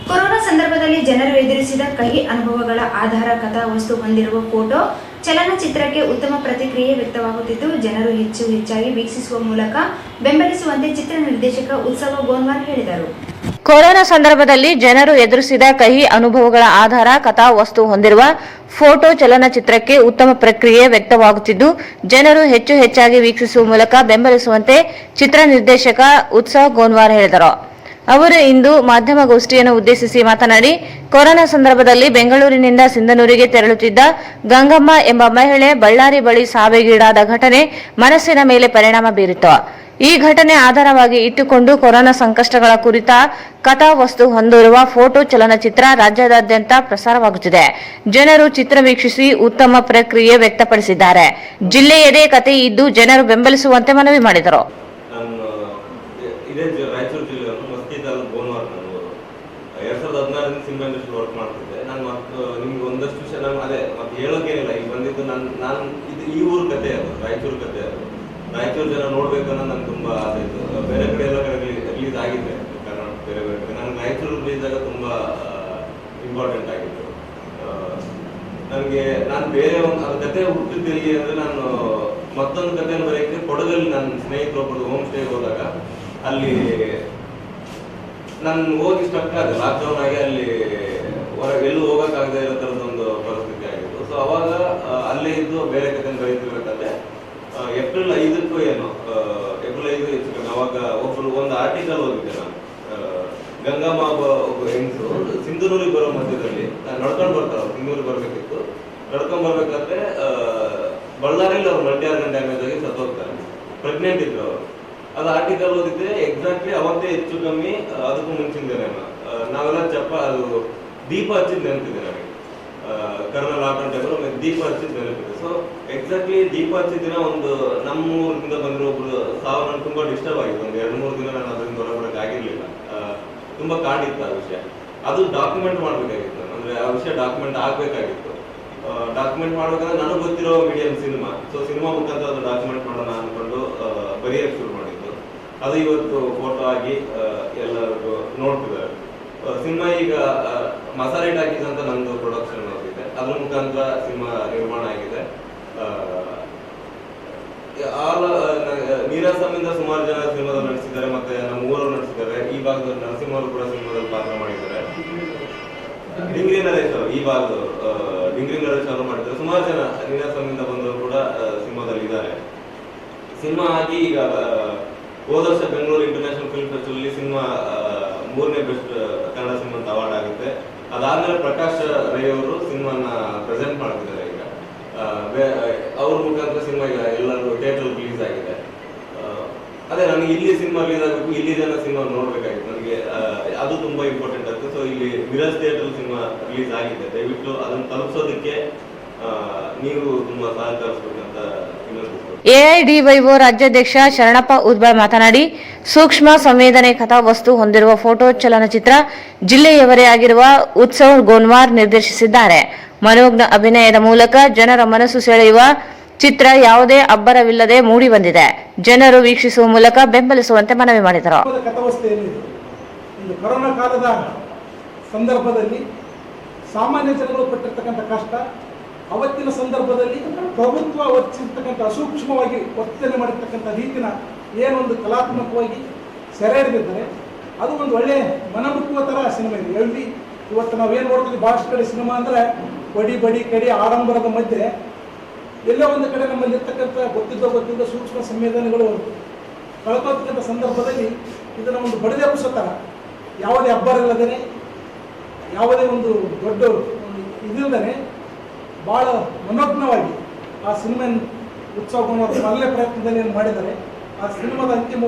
ಕೊರೋನಾ ಸಂದರ್ಭದಲ್ಲಿ ಜನರು ಎದುರಿಸಿದ ಕಹಿ ಅನುಭವಗಳ ಆಧಾರ ಕಥಾ ವಸ್ತು ಹೊಂದಿರುವ ಫೋಟೋ ಚಲನಚಿತ್ರಕ್ಕೆ ಉತ್ತಮ ಪ್ರತಿಕ್ರಿಯೆ ವ್ಯಕ್ತವಾಗುತ್ತಿದ್ದು, ಜನರು ಹೆಚ್ಚಾಗಿ ವೀಕ್ಷಿಸುವ ಮೂಲಕ ಬೆಂಬಲಿಸುವಂತೆ ಚಿತ್ರ ನಿರ್ದೇಶಕ ಉತ್ಸವ ಗೋನ್ವಾರ್ ಹೇಳಿದರು. ಕೊರೋನಾ ಸಂದರ್ಭದಲ್ಲಿ ಜನರು ಎದುರಿಸಿದ ಕಹಿ ಅನುಭವಗಳ ಆಧಾರ ಕಥಾ ವಸ್ತು ಹೊಂದಿರುವ ಫೋಟೋ ಚಲನಚಿತ್ರಕ್ಕೆ ಉತ್ತಮ ಪ್ರಕ್ರಿಯೆ ವ್ಯಕ್ತವಾಗುತ್ತಿದ್ದು ಜನರು ಹೆಚ್ಚಾಗಿ ವೀಕ್ಷಿಸುವ ಮೂಲಕ ಬೆಂಬಲಿಸುವಂತೆ ಚಿತ್ರ ನಿರ್ದೇಶಕ ಉತ್ಸವ್ ಗೋನ್ವಾರ್ ಹೇಳಿದರು. ಅವರು ಇಂದು ಮಾಧ್ಯಮಗೋಷ್ಠಿಯನ್ನು ಉದ್ದೇಶಿಸಿ ಮಾತನಾಡಿ, ಕೊರೋನಾ ಸಂದರ್ಭದಲ್ಲಿ ಬೆಂಗಳೂರಿನಿಂದ ಸಿಂಧನೂರಿಗೆ ತೆರಳುತ್ತಿದ್ದ ಗಂಗಮ್ಮ ಎಂಬ ಮಹಿಳೆ ಬಳ್ಳಾರಿ ಬಳಿ ಸಾವಿಗೀಡಾದ ಘಟನೆ ಮನಸ್ಸಿನ ಮೇಲೆ ಪರಿಣಾಮ ಬೀರಿತು. ಈ ಘಟನೆ ಆಧಾರವಾಗಿ ಇಟ್ಟುಕೊಂಡು ಕೊರೋನಾ ಸಂಕಷ್ಟಗಳ ಕುರಿತ ಕಥಾವಸ್ತು ಹೊಂದಿರುವ ಫೋಟೋ ಚಲನಚಿತ್ರ ರಾಜ್ಯಾದ್ಯಂತ ಪ್ರಸಾರವಾಗುತ್ತಿದೆ. ಜನರು ಚಿತ್ರ ವೀಕ್ಷಿಸಿ ಉತ್ತಮ ಪ್ರಕ್ರಿಯೆ ವ್ಯಕ್ತಪಡಿಸಿದ್ದಾರೆ. ಜಿಲ್ಲೆಯದೇ ಕಥೆ ಇದ್ದು ಜನರು ಬೆಂಬಲಿಸುವಂತೆ ಮನವಿ ಮಾಡಿದರು. ರಾಯಚೂರು ಜಿಲ್ಲೆ ಮಸ್ಕಿ ತಾಲೂಕು ಗೋನ್ವಾರ್ ನಾನು 2016 ಸಿನಿಮಾ ಇಂಡಸ್ಟ್ರಿ ವರ್ಕ್ ಮಾಡ್ತಿದ್ದೆ. ನಾನು ನಿಮ್ಗೆ ಒಂದಷ್ಟು ವಿಷಯ ನಾನು ಅದೇ ಮತ್ತೆ ಹೇಳೋಕೇನಿಲ್ಲ. ಈಗ ಬಂದಿದ್ದು ನಾನು ಇದು ಈ ಊರ ಕತೆ, ಅದು ರಾಯಚೂರು ಕತೆ. ಅದು ರಾಯಚೂರು ಜನ ನೋಡ್ಬೇಕನ್ನೋ ನಂಗೆ ತುಂಬಾ ಆಸೆ ಇತ್ತು. ಬೇರೆ ಕಡೆ ಎಲ್ಲ ಕಡೆ ರಿಲೀಸ್ ಆಗಿದೆ, ಕರ್ನಾಟಕ ಬೇರೆ ಕಡೆ. ನಾನು ರಾಯಚೂರು ರಿಲೀಸ್ ಆಗ ತುಂಬಾ ಇಂಪಾರ್ಟೆಂಟ್ ಆಗಿತ್ತು ನನಗೆ. ನಾನು ಬೇರೆ ಒಂದು ಅದು ಕತೆ ಹುಟ್ಟಿದ್ದಲ್ಲಿ ಅಂದ್ರೆ ನಾನು ಮತ್ತೊಂದು ಕಥೆಯನ್ನು ಬರೆಯಕ್ಕೆ ಕೊಡಗಲ್ಲಿ ನನ್ನ ಸ್ನೇಹಿತರೊಬ್ಬರು ಹೋಮ್ ಸ್ಟೇಗೆ ಹೋದಾಗ ಅಲ್ಲಿ ನಾನು ಹೋಗಿ ಸ್ಟಕ್ ಆದೆ. ಲಾಕ್ಡೌನ್ ಆಗಿ ಅಲ್ಲಿ ಹೊರಗೆ ಎಲ್ಲೂ ಹೋಗಕ್ಕಾಗದೆ ಇರೋ ಥರದೊಂದು ಪರಿಸ್ಥಿತಿ ಆಗಿತ್ತು. ಸೊ ಅವಾಗ ಅಲ್ಲೇ ಇದ್ದು ಬೇರೆ ಕಥೆಯನ್ನು ಬರೀತಿರ್ಬೇಕಾದ್ರೆ ಏಪ್ರಿಲ್ 5ಕ್ಕೂ ಏನೋ ಏಪ್ರಿಲ್ 5 ಹೆಚ್ಚು ಕಮ್ಮಿ ಅವಾಗ ಒಂದು ಆರ್ಟಿಕಲ್ ಓದಿದ್ದೆ ನಾನು. ಗಂಗಮ್ಮ ಒಬ್ಬ ಹೆಂಗಸರು ಸಿಂಧನೂರಿಗೆ ಬರೋ ಮಧ್ಯದಲ್ಲಿ ನಡ್ಕೊಂಡು ಬರ್ತಾರೆ. ಸಿಂಧನೂರಿಗೆ ಬರ್ಬೇಕಿತ್ತು. ನಡ್ಕೊಂಡ್ ಬರ್ಬೇಕಾದ್ರೆ ಬಳ್ಳಾರಿಯಲ್ಲಿ ಅವ್ರು ಮಲ್ಟಿ ಆರ್ಗನ್ ಡ್ಯಾಮೇಜ್ ಆಗಿ ಸತ್ತೋಗ್ತಾರೆ. ಪ್ರೆಗ್ನೆಂಟ್ ಇದ್ರು ಅವರು. ಅದು ಆರ್ಟಿಕಲ್ ಓದಿದ್ರೆ ಎಕ್ಸಾಕ್ಟ್ಲಿ ಅವತ್ತೇ ಹೆಚ್ಚು ಕಮ್ಮಿ ಅದಕ್ಕೂ ಮುಂಚಿನ ನಾವೆಲ್ಲ ಅದು ದೀಪ ಹಚ್ಚಿದ್ ನೆನಪಿದೆ ನನಗೆ. ಕರೋನಾ ಲಾಕ್ಡೌನ್ ಟೈಮಲ್ಲಿ ದೀಪ ಹಚ್ಚಿದ್ ನೆನಪಿದೆ. ಸೊ ಎಕ್ಸಾಕ್ಟ್ಲಿ ದೀಪ ಹಚ್ಚಿದ ದಿನ ಒಂದು ನಮ್ಮೂರಿಂದ ಬಂದಿರೋ ಒಬ್ರು ಸಾವು ನನಗೆ ತುಂಬಾ ಡಿಸ್ಟರ್ಬ್ ಆಗಿತ್ತು. ಒಂದು 2-3 ದಿನ ನಾನು ಅದರಿಂದ ಹೊರಬರಕ್ಕೆ ಆಗಿರ್ಲಿಲ್ಲ. ತುಂಬಾ ಕಾಡಿತ್ತು ಆ ವಿಷಯ. ಅದು ಡಾಕ್ಯುಮೆಂಟ್ ಮಾಡ್ಬೇಕಾಗಿತ್ತು. ಅಂದ್ರೆ ಆ ವಿಷಯ ಡಾಕ್ಯುಮೆಂಟ್ ಆಗ್ಬೇಕಾಗಿತ್ತು. ಡಾಕ್ಯುಮೆಂಟ್ ಮಾಡ್ಬೇಕಂದ್ರೆ ನನಗೆ ಗೊತ್ತಿರೋ ಮೀಡಿಯಂ ಸಿನಿಮಾ. ಸೊ ಸಿನಿಮಾ ಮುಖಾಂತರ ಅದು ಡಾಕ್ಯುಮೆಂಟ್ ಮಾಡೋಣ ಅನ್ಕೊಂಡು ಬರೆಯಕ್ಕೆ ಶುರು ಮಾಡಿದ್ದು. ಅದು ಇವತ್ತು ಫೋಟೋ ಆಗಿ ಎಲ್ಲರಿಗೂ ನೋಡ್ತಿದ್ದಾರೆ. ಸಿನಿಮಾ ಈಗ ಮಸಾಲೆ ಟಾಕೀಸ್ ಅಂತ ನಂದು ಪ್ರೊಡಕ್ಷನ್ ಹೋಗಿದೆ. ಅದ್ರ ಮುಖಾಂತರ ಸಿನಿಮಾ ನಿರ್ಮಾಣ ಆಗಿದೆ. ನೀರಾಸಮಿಂದ ಸುಮಾರು ಜನ ಸಿನಿಮಾದಲ್ಲಿ ನಟಿಸಿದ್ದಾರೆ, ಮತ್ತೆ ನಮ್ಮ ಊರವರು ನಟಿಸಿದ್ದಾರೆ. ಈ ಭಾಗದಲ್ಲಿ ನರಸಿಂಹರು ಕೂಡ ಸಿನಿಮಾದಲ್ಲಿ ಪಾತ್ರ ಮಾಡಿದ್ದಾರೆ. ಡಿಂಗ್ರಿ ನರೇಶ್ ಅವರು ಈ ಭಾಗದವರು ಡಿಂಗ್ರಿ ನರೇಶ್ ಅವರು ಮಾಡಿದ್ದಾರೆ. ಸುಮಾರು ಜನ ನೀರಾಸಮಿಂದ ಬಂದವರು ಕೂಡ ಸಿನಿಮಾದಲ್ಲಿ ಇದ್ದಾರೆ. ಸಿನಿಮಾ ಆಗಿ ಈಗ ಹೋದ ವರ್ಷ Bengaluru international film festival cinema 3ನೇ ಬೆಸ್ಟ್ ಕನ್ನಡ ಸಿನಿಮಾ ಅಂತ ಅವಾರ್ಡ್ ಆಗುತ್ತೆ. ಅದಾದ್ಮೇಲೆ ಪ್ರಕಾಶ್ ರೈ ಅವರು ಸಿನಿಮಾನ ಪ್ರೆಸೆಂಟ್ ಮಾಡ್ತಿದ್ದಾರೆ. ಈಗ ಅವ್ರ ಮುಖಾಂತರ ಸಿನಿಮಾ ಈಗ ಎಲ್ಲರೂ ಥಿಯೇಟರ್ ರಿಲೀಸ್ ಆಗಿದೆ. ಅದೇ ನನಗೆ ಇಲ್ಲಿ ಸಿನಿಮಾ ರಿಲೀಸ್ ಆಗಬೇಕು, ಇಲ್ಲಿ ಜನ ಸಿನಿಮಾ ನೋಡ್ಬೇಕಾಗಿತ್ತು. ನನಗೆ ಅದು ತುಂಬಾ ಇಂಪಾರ್ಟೆಂಟ್ ಆಗುತ್ತೆ. ಸೊ ಇಲ್ಲಿ ಮಿರಾಜ್ ಥಿಯೇಟರ್ ಸಿನಿಮಾ ರಿಲೀಸ್ ಆಗಿದೆ. ದಯವಿಟ್ಟು ಅದನ್ನು ತಲುಪಿಸೋದಕ್ಕೆ ನೀವು ತುಂಬಾ ಸಹಕರಿಸಬೇಕಂತ ಎಐಡಿವೈಒ ರಾಜ್ಯಾಧ್ಯಕ್ಷ ಶರಣಪ್ಪ ಉದ್ಬಾಳ್ ಮಾತನಾಡಿ, ಸೂಕ್ಷ್ಮ ಸಂವೇದನೆ ಕಥಾವಸ್ತು ಹೊಂದಿರುವ ಫೋಟೋ ಚಲನಚಿತ್ರ ಜಿಲ್ಲೆಯವರೇ ಆಗಿರುವ ಉತ್ಸವ್ ಗೋನ್ವಾರ್ ನಿರ್ದೇಶಿಸಿದ್ದಾರೆ. ಮನೋಜ್ಞ ಅಭಿನಯದ ಮೂಲಕ ಜನರ ಮನಸ್ಸು ಸೆಳೆಯುವ ಚಿತ್ರ ಯಾವುದೇ ಅಬ್ಬರವಿಲ್ಲದೆ ಮೂಡಿ ಬಂದಿದೆ. ಜನರು ವೀಕ್ಷಿಸುವ ಮೂಲಕ ಬೆಂಬಲಿಸುವಂತೆ ಮನವಿ ಮಾಡಿದರು. ಕೊರೋನಾ ಕಾಲದ ಸಂದರ್ಭದಲ್ಲಿ ಸಾಮಾನ್ಯ ಜನಗಳು ಪಟ್ಟಿರ್ತಕ್ಕಂಥ ಕಷ್ಟ, ಅವತ್ತಿನ ಸಂದರ್ಭದಲ್ಲಿ ಪ್ರಭುತ್ವ ವರ್ತಿಸಿರ್ತಕ್ಕಂಥ ಅಸೂಕ್ಷ್ಮವಾಗಿ ವರ್ತನೆ ಮಾಡಿರ್ತಕ್ಕಂಥ ರೀತಿನ ಏನೊಂದು ಕಲಾತ್ಮಕವಾಗಿ ಸೆರೆ ಹಿಡಿದಿದ್ದಾರೆ. ಅದು ಒಂದು ಒಳ್ಳೆ ಮನಮುಟ್ಟುವ ಥರ ಸಿನಿಮಾ ಇದೆ. ಎಲ್ಲಿ ಇವತ್ತು ನಾವೇನು ನೋಡ್ತೀವಿ ಭಾಳಷ್ಟು ಕಡೆ ಸಿನಿಮಾ ಅಂದರೆ ಬಡಿ ಕಡಿ ಆಡಂಬರದ ಮಧ್ಯೆ ಎಲ್ಲೋ ಒಂದು ಕಡೆ ನಮ್ಮಲ್ಲಿ ಇರ್ತಕ್ಕಂಥ ಗೊತ್ತಿದ್ದ ಸೂಕ್ಷ್ಮ ಸಂವೇದನೆಗಳು ಕಳ್ಕೊಳ್ತಕ್ಕಂಥ ಸಂದರ್ಭದಲ್ಲಿ ಇದನ್ನು ಒಂದು ಬಡಿದೆಬ್ಬಿಸೋ ಥರ ಯಾವುದೇ ಅಬ್ಬರಿಲ್ಲದೇ, ಯಾವುದೇ ಒಂದು ದೊಡ್ಡ ಇದಿಲ್ಲದೇ ಭಾಳ ಮನೋಜ್ಞವಾಗಿ ಆ ಸಿನಿಮಾ ಉತ್ಸವವನ್ನು ಮೊದಲನೇ ಪ್ರಯತ್ನದಲ್ಲಿ ಏನು ಮಾಡಿದ್ದಾರೆ. ಆ ಸಿನಿಮಾದ ಅಂತಿಮ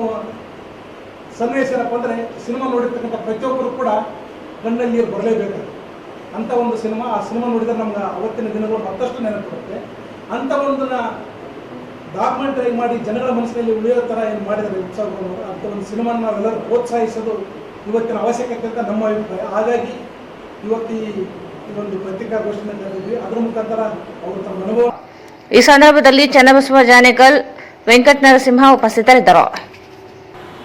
ಸನ್ನಿವೇಶ ಏನಪ್ಪ ಅಂದರೆ ಸಿನಿಮಾ ನೋಡಿರ್ತಕ್ಕಂಥ ಪ್ರತಿಯೊಬ್ಬರು ಕೂಡ ಕಣ್ಣಲ್ಲಿ ನೀರು ಬರಲೇಬೇಕು ಅಂಥ ಒಂದು ಸಿನಿಮಾ. ಆ ಸಿನಿಮಾ ನೋಡಿದರೆ ನಮ್ಗೆ ಅವತ್ತಿನ ದಿನಗಳು ಮತ್ತಷ್ಟು ನೆನಪಿರುತ್ತೆ. ಅಂಥ ಒಂದನ್ನ ಡಾಕ್ಯುಮೆಂಟರಿ ಮಾಡಿ ಜನಗಳ ಮನಸ್ಸಿನಲ್ಲಿ ಉಳಿಯೋ ಥರ ಏನು ಮಾಡಿದ್ದಾರೆ ಉತ್ಸವಗಳು. ಅಂಥ ಒಂದು ಸಿನಿಮಾನ ನಾವೆಲ್ಲರೂ ಪ್ರೋತ್ಸಾಹಿಸೋದು ಇವತ್ತಿನ ಅವಶ್ಯಕತೆ ಅಂತ ನಮ್ಮ ಅಭಿಪ್ರಾಯ. ಹಾಗಾಗಿ ಇವತ್ತು ಈ ಒಂದು ಪತ್ರಿಕಾಗೋಷ್ಠಿಯನ್ನು ಕರೆದಿದ್ವಿ. ಅದರ ಮುಖಾಂತರ ಅವರು ತಮ್ಮ ಅನುಭವ. ಈ ಸಂದರ್ಭದಲ್ಲಿ ಚನ್ನಬಸವ ಜಾನೇಕಲ್, ವೆಂಕಟ ನರಸಿಂಹ ಉಪಸ್ಥಿತರಿದ್ದರು.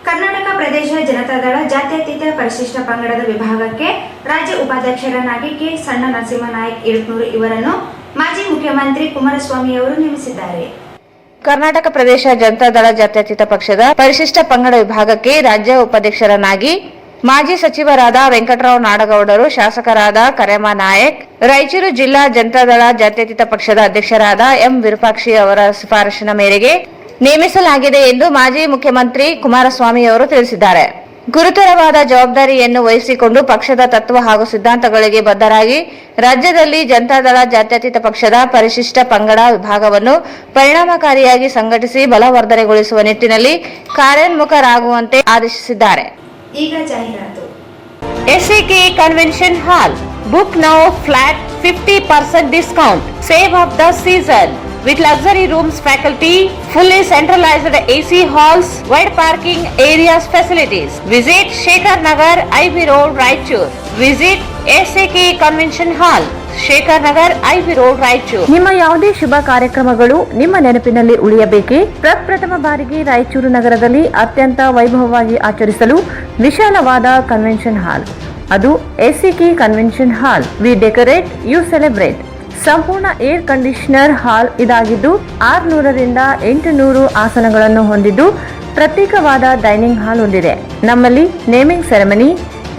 ಕರ್ನಾಟಕ ಪ್ರದೇಶ ಜನತಾದಳ ಜಾತ್ಯತೀತ ಪರಿಶಿಷ್ಟ ಪಂಗಡದ ವಿಭಾಗಕ್ಕೆ ರಾಜ್ಯ ಉಪಾಧ್ಯಕ್ಷರನ್ನಾಗಿ ಕೆ ಸಣ್ಣ ನರಸಿಂಹನಾಯಕ್ ಇಳುಕನೂರು ಇವರನ್ನು ಮಾಜಿ ಮುಖ್ಯಮಂತ್ರಿ ಕುಮಾರಸ್ವಾಮಿ ಅವರು ನೇಮಿಸಿದ್ದಾರೆ. ಕರ್ನಾಟಕ ಪ್ರದೇಶ ಜನತಾದಳ ಜಾತ್ಯತೀತ ಪಕ್ಷದ ಪರಿಶಿಷ್ಟ ಪಂಗಡ ವಿಭಾಗಕ್ಕೆ ರಾಜ್ಯ ಉಪಾಧ್ಯಕ್ಷರನ್ನಾಗಿ ಮಾಜಿ ಸಚಿವರಾದ ವೆಂಕಟರಾವ್ ನಾಡಗೌಡರು, ಶಾಸಕರಾದ ಕರೆಮ ನಾಯಕ್, ರಾಯಚೂರು ಜಿಲ್ಲಾ ಜನತಾದಳ ಜಾತ್ಯತೀತ ಪಕ್ಷದ ಅಧ್ಯಕ್ಷರಾದ ಎಂ ವಿರೂಪಾಕ್ಷಿ ಅವರ ಶಿಫಾರಸಿನ ಮೇರೆಗೆ ನೇಮಿಸಲಾಗಿದೆ ಎಂದು ಮಾಜಿ ಮುಖ್ಯಮಂತ್ರಿ ಕುಮಾರಸ್ವಾಮಿ ಅವರು ತಿಳಿಸಿದ್ದಾರೆ. ಗುರುತರವಾದ ಜವಾಬ್ದಾರಿಯನ್ನು ವಹಿಸಿಕೊಂಡು ಪಕ್ಷದ ತತ್ವ ಹಾಗೂ ಸಿದ್ಧಾಂತಗಳಿಗೆ ಬದ್ಧರಾಗಿ ರಾಜ್ಯದಲ್ಲಿ ಜನತಾದಳ ಜಾತ್ಯತೀತ ಪಕ್ಷದ ಪರಿಶಿಷ್ಟ ಪಂಗಡ ವಿಭಾಗವನ್ನು ಪರಿಣಾಮಕಾರಿಯಾಗಿ ಸಂಘಟಿಸಿ ಬಲವರ್ಧನೆಗೊಳಿಸುವ ನಿಟ್ಟಿನಲ್ಲಿ ಕಾರ್ಯೋನ್ಮುಖರಾಗುವಂತೆ ಆದೇಶಿಸಿದ್ದಾರೆ. ಈಗ ಜಾಹೀರಾತು. SCK Convention Hall. Book now flat 50% discount. Save of the season. With luxury rooms, faculty, fully centralized AC halls, wide parking areas facilities. Visit Shekhar Nagar, IB Road, Raichur. Visit SCK Convention Hall, Shekhar Nagar, IB Road, Raichur. ನಿಮ್ಮ ಯಾವುದೇ ಶುಭ ಕಾರ್ಯಕ್ರಮಗಳು ನಿಮ್ಮ ನೆನಪಿನಲ್ಲಿ ಉಳಿಯಬೇಕೇ? ಪ್ರಪ್ರಥಮ ಬಾರಿಗೆ ರಾಯಚೂರು ನಗರದಲ್ಲಿ ಅತ್ಯಂತ ವೈಭವವಾಗಿ ಆಚರಿಸಲು ವಿಶಾಲವಾದ ಕನ್ವೆನ್ಷನ್ ಹಾಲ್, ಅದು SCK convention hall. We decorate, you celebrate. ಸಂಪೂರ್ಣ ಏರ್ ಕಂಡೀಷನರ್ ಹಾಲ್ ಇದಾಗಿದ್ದು 600ರಿಂದ 800 ಆಸನಗಳನ್ನು ಹೊಂದಿದ್ದು ಪ್ರತ್ಯೇಕವಾದ ಡೈನಿಂಗ್ ಹಾಲ್ ಹೊಂದಿದೆ. ನಮ್ಮಲ್ಲಿ naming ceremony,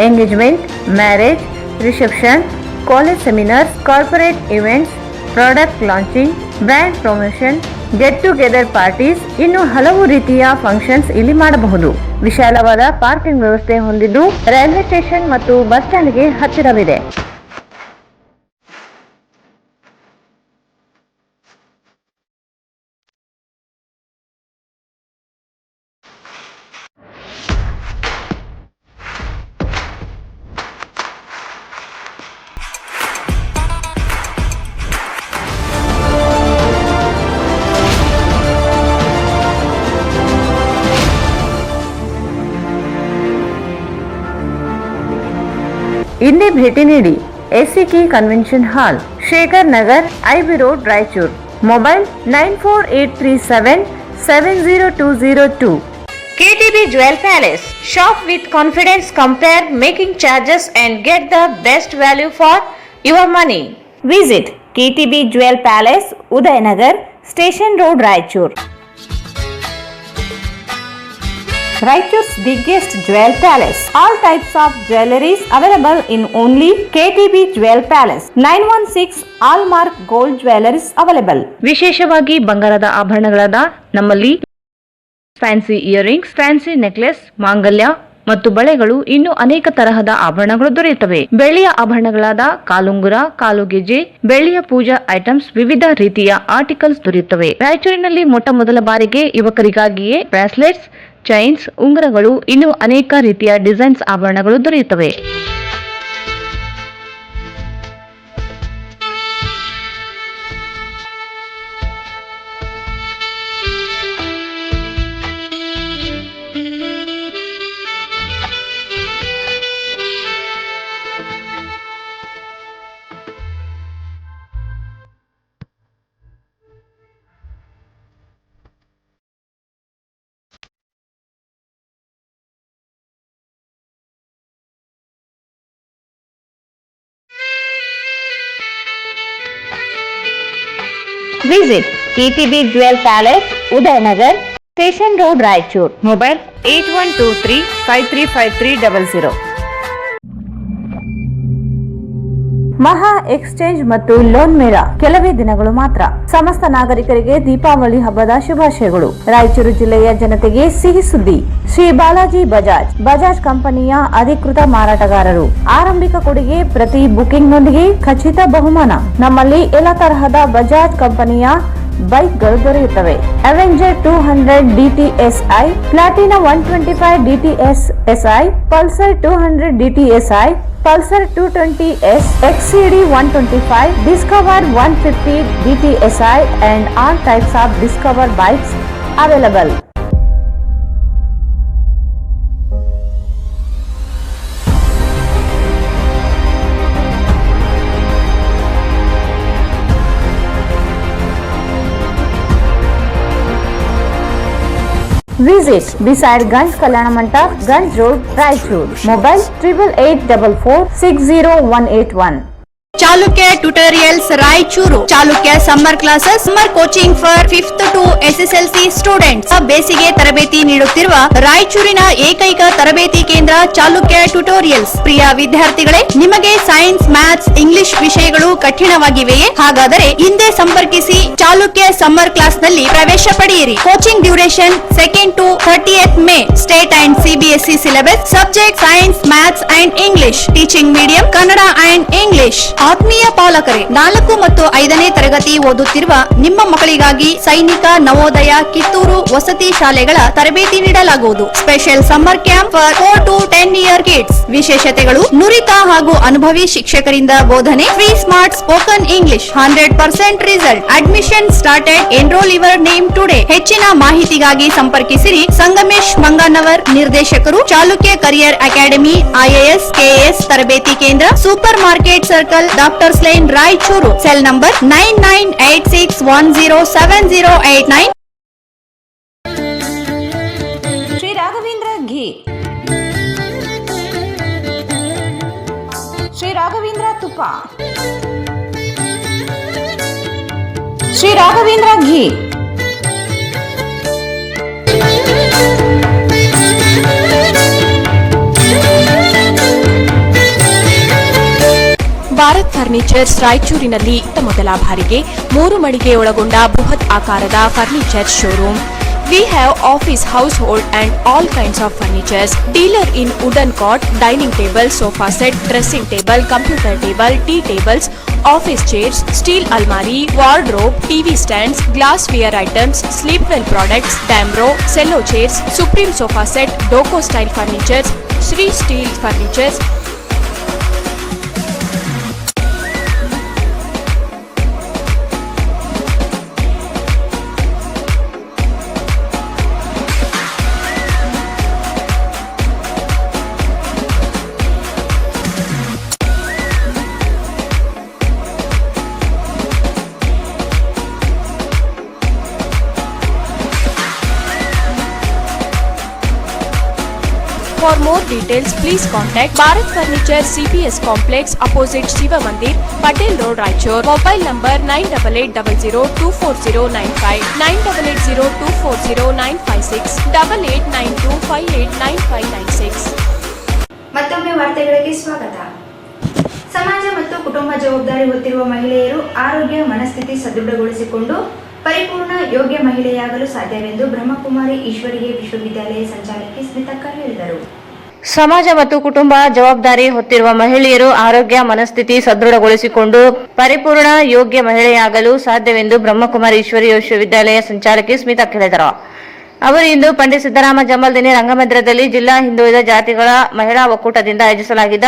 engagement, marriage, reception, college seminars, corporate events, product launching, brand promotion, get together parties, ಇನ್ನು ಹಲವು ರೀತಿಯ ಫಂಕ್ಷನ್ಸ್ ಇಲ್ಲಿ ಮಾಡಬಹುದು. ವಿಶಾಲವಾದ ಪಾರ್ಕಿಂಗ್ ವ್ಯವಸ್ಥೆ ಹೊಂದಿದ್ದು ರೈಲ್ವೆ ಸ್ಟೇಷನ್ ಮತ್ತು ಬಸ್ ಸ್ಟ್ಯಾಂಡ್ಗೆ ಹತ್ತಿರವಿದೆ. ಇಂದೇ ಭೇಟಿ ನೀಡಿ SCK convention hall, Shekhar Nagar, IB road, Raichur. Mobile 9483770202. KTB Jewel Palace. Shop with confidence, compare making charges and get the best value for your money. Visit KTB Jewel Palace, Udayanagar, Station Road, Raichur. Raichur's biggest jewel palace. All types of jewelries available in only KTB Jewel Palace. 916 Allmark Gold Jewelries available. ವಿಶೇಷವಾಗಿ ಬಂಗಾರದ ಆಭರಣಗಳಾದ ನಮ್ಮಲ್ಲಿ fancy earrings, fancy necklace, ಮಾಂಗಲ್ಯ ಮತ್ತು ಬಳೆಗಳು, ಇನ್ನು ಅನೇಕ ತರಹದ ಆಭರಣಗಳು ದೊರೆಯುತ್ತವೆ. ಬೆಳ್ಳಿಯ ಆಭರಣಗಳಾದ ಕಾಲುಂಗುರ, ಕಾಲುಗೆಜೆ, ಬೆಳ್ಳಿಯ ಪೂಜಾ ಐಟಮ್ಸ್, ವಿವಿಧ ರೀತಿಯ ಆರ್ಟಿಕಲ್ಸ್ ದೊರೆಯುತ್ತವೆ. ರಾಯಚೂರಿನಲ್ಲಿ ಮೊಟ್ಟ ಮೊದಲ ಬಾರಿಗೆ ಯುವಕರಿಗಾಗಿಯೇ ಬ್ರಾಸ್ಲೆಟ್ಸ್, ಚೈನ್ಸ್, ಉಂಗುರಗಳು, ಇನ್ನು ಅನೇಕ ರೀತಿಯ ಡಿಸೈನ್ಸ್ ಆಭರಣಗಳು ದೊರೆಯುತ್ತವೆ. Visit KTB Jewel Palace, Udayanagar, Station Road, Raichur. Mobile 8123535300. ಮಹಾ ಎಕ್ಸ್ಚೇಂಜ್ ಮತ್ತು ಲೋನ್ ಮೇಳ ಕೆಲವೇ ದಿನಗಳು ಮಾತ್ರ. ಸಮಸ್ತ ನಾಗರಿಕರಿಗೆ ದೀಪಾವಳಿ ಹಬ್ಬದ ಶುಭಾಶಯಗಳು. ರಾಯಚೂರು ಜಿಲ್ಲೆಯ ಜನತೆಗೆ ಸಿಹಿ ಸುದ್ದಿ. ಶ್ರೀ ಬಾಲಾಜಿ ಬಜಾಜ್ ಕಂಪನಿಯ ಅಧಿಕೃತ ಮಾರಾಟಗಾರರು. ಆರಂಭಿಕ ಕೊಡುಗೆ ಪ್ರತಿ ಬುಕಿಂಗ್ ನೊಂದಿಗೆ ಖಚಿತ ಬಹುಮಾನ. ನಮ್ಮಲ್ಲಿ ಎಲ್ಲ ತರಹದ ಬಜಾಜ್ ಕಂಪನಿಯ ಬೈಕ್ಗಳು ದೊರೆಯುತ್ತವೆ. Avenger 200 DTSI, Platina 125 DTSI, Pulsar 200 DTSI, Pulsar 220S, XCD 125, Discover 150 DTSI and all types of Discover bikes available. Visit beside Ganj Kalyana Mandap, Ganj Road, Raichur. Mobile 8884460181. Chalukya Tutorials Raichuru. Chalukya Summer Classes, Summer Coaching for 5th to SSLC students. ಬೇಸಿಗೆ ತರಬೇತಿ ನೀಡುತ್ತಿರುವ ರಾಯಚೂರಿನ ಏಕೈಕ ತರಬೇತಿ ಕೇಂದ್ರ Chalukya tutorials. ಪ್ರಿಯ ವಿದ್ಯಾರ್ಥಿಗಳೇ, ನಿಮಗೆ science, maths, English ವಿಷಯಗಳು ಕಠಿಣವಾಗಿವೆಯೇ? ಹಾಗಾದರೆ ಹಿಂದೆ ಸಂಪರ್ಕಿಸಿ ಚಾಲುಕ್ಯ ಸಮ್ಮರ್ ಕ್ಲಾಸ್ ನಲ್ಲಿ ಪ್ರವೇಶ ಪಡೆಯಿರಿ. Coaching duration 2nd to 30th May. State and CBSE syllabus. Subject science, maths and English. Teaching medium Kannada and English. ಆತ್ಮೀಯ ಪಾಲಕರೇ, 4 ಮತ್ತು 5ನೇ ತರಗತಿ ಓದುತ್ತಿರುವ ನಿಮ್ಮ ಮಕ್ಕಳಿಗಾಗಿ ಸೈನಿಕ, ನವೋದಯ, ಕಿತ್ತೂರು ವಸತಿ ಶಾಲೆಗಳ ತರಬೇತಿ ನೀಡಲಾಗುವುದು. Special summer camp for 4 to 10 year kids. ವಿಶೇಷತೆಗಳು: ನುರಿತ ಹಾಗೂ ಅನುಭವಿ ಶಿಕ್ಷಕರಿಂದ ಬೋಧನೆ. Free smart spoken English. 100% result. Admission started. Enrol your name today. ಹೆಚ್ಚಿನ ಮಾಹಿತಿಗಾಗಿ ಸಂಪರ್ಕಿಸಿರಿ. ಸಂಗಮೇಶ್ ಮಂಗನವರ್, ನಿರ್ದೇಶಕರು, Chalukya career academy, IAS, KS ತರಬೇತಿ ಕೇಂದ್ರ, super market circle, doctors line, Raichur. Cell number 9986107089. Shri Raghavendra ghee, Shri Raghavendra ತುಪ್ಪ, ಶ್ರೀ ರಾಘವೇಂದ್ರ ಘೀ. ಭಾರತ್ ಫರ್ನಿಚರ್ಸ್ ರಾಯಚೂರಿನಲ್ಲಿ ಮೊದಲ ಬಾರಿಗೆ 3 ಮಳಿಗೆ ಒಳಗೊಂಡ ಬೃಹತ್ ಆಕಾರದ furniture showroom. We have office, household and all kinds of furnitures. Dealer in wooden cot, dining table, sofa set, dressing table, computer table, tea tables, office chairs, steel almari, wardrobe, TV stands, glassware items, sleepwell products, Damro, cello chairs, Supreme sofa set, Doco style furnitures, Sri steel furnitures. For more details, please contact Bharat Furniture CPS Complex opposite Shiva Mandir, Patel Road, Raichur. Mobile number 9880240959, 9880240956, 8892589596. ಮತ್ತೊಮ್ಮೆ ವಾರ್ತೆಗಳಿಗೆ ಸ್ವಾಗತ. ಸಮಾಜ ಮತ್ತು ಕುಟುಂಬ ಜವಾಬ್ದಾರಿ ಹೊತ್ತಿರುವ ಮಹಿಳೆಯರು ಆರೋಗ್ಯ ಮನಸ್ಥಿತಿ ಸದೃಢಗೊಳಿಸಿಕೊಂಡು ಪರಿಪೂರ್ಣ ಯೋಗ್ಯ ಮಹಿಳೆಯಾಗಲು ಸಾಧ್ಯವೆಂದು ಬ್ರಹ್ಮಕುಮಾರಿ ಈಶ್ವರೀಯ ವಿಶ್ವವಿದ್ಯಾಲಯ ಸಂಚಾಲಕಿ ಸ್ಮಿತಕ್ಕ ಹೇಳಿದರು. ಸಮಾಜ ಮತ್ತು ಕುಟುಂಬ ಜವಾಬ್ದಾರಿ ಹೊತ್ತಿರುವ ಮಹಿಳೆಯರು ಆರೋಗ್ಯ ಮನಸ್ಥಿತಿ ಸದೃಢಗೊಳಿಸಿಕೊಂಡು ಪರಿಪೂರ್ಣ ಯೋಗ್ಯ ಮಹಿಳೆಯಾಗಲು ಸಾಧ್ಯವೆಂದು ಬ್ರಹ್ಮಕುಮಾರಿ ಈಶ್ವರೀಯ ವಿಶ್ವವಿದ್ಯಾಲಯ ಸಂಚಾಲಕಿ ಸ್ಮಿತಕ್ಕ ಹೇಳಿದರು. ಅವರು ಇಂದು ಪಂಡಿತ್ ಸಿದ್ದರಾಮ ಜಮಲ್ದಿನಿ ರಂಗಮಂದಿರದಲ್ಲಿ ಜಿಲ್ಲಾ ಹಿಂದುಳಿದ ಜಾತಿಗಳ ಮಹಿಳಾ ಒಕ್ಕೂಟದಿಂದ ಆಯೋಜಿಸಲಾಗಿದ್ದ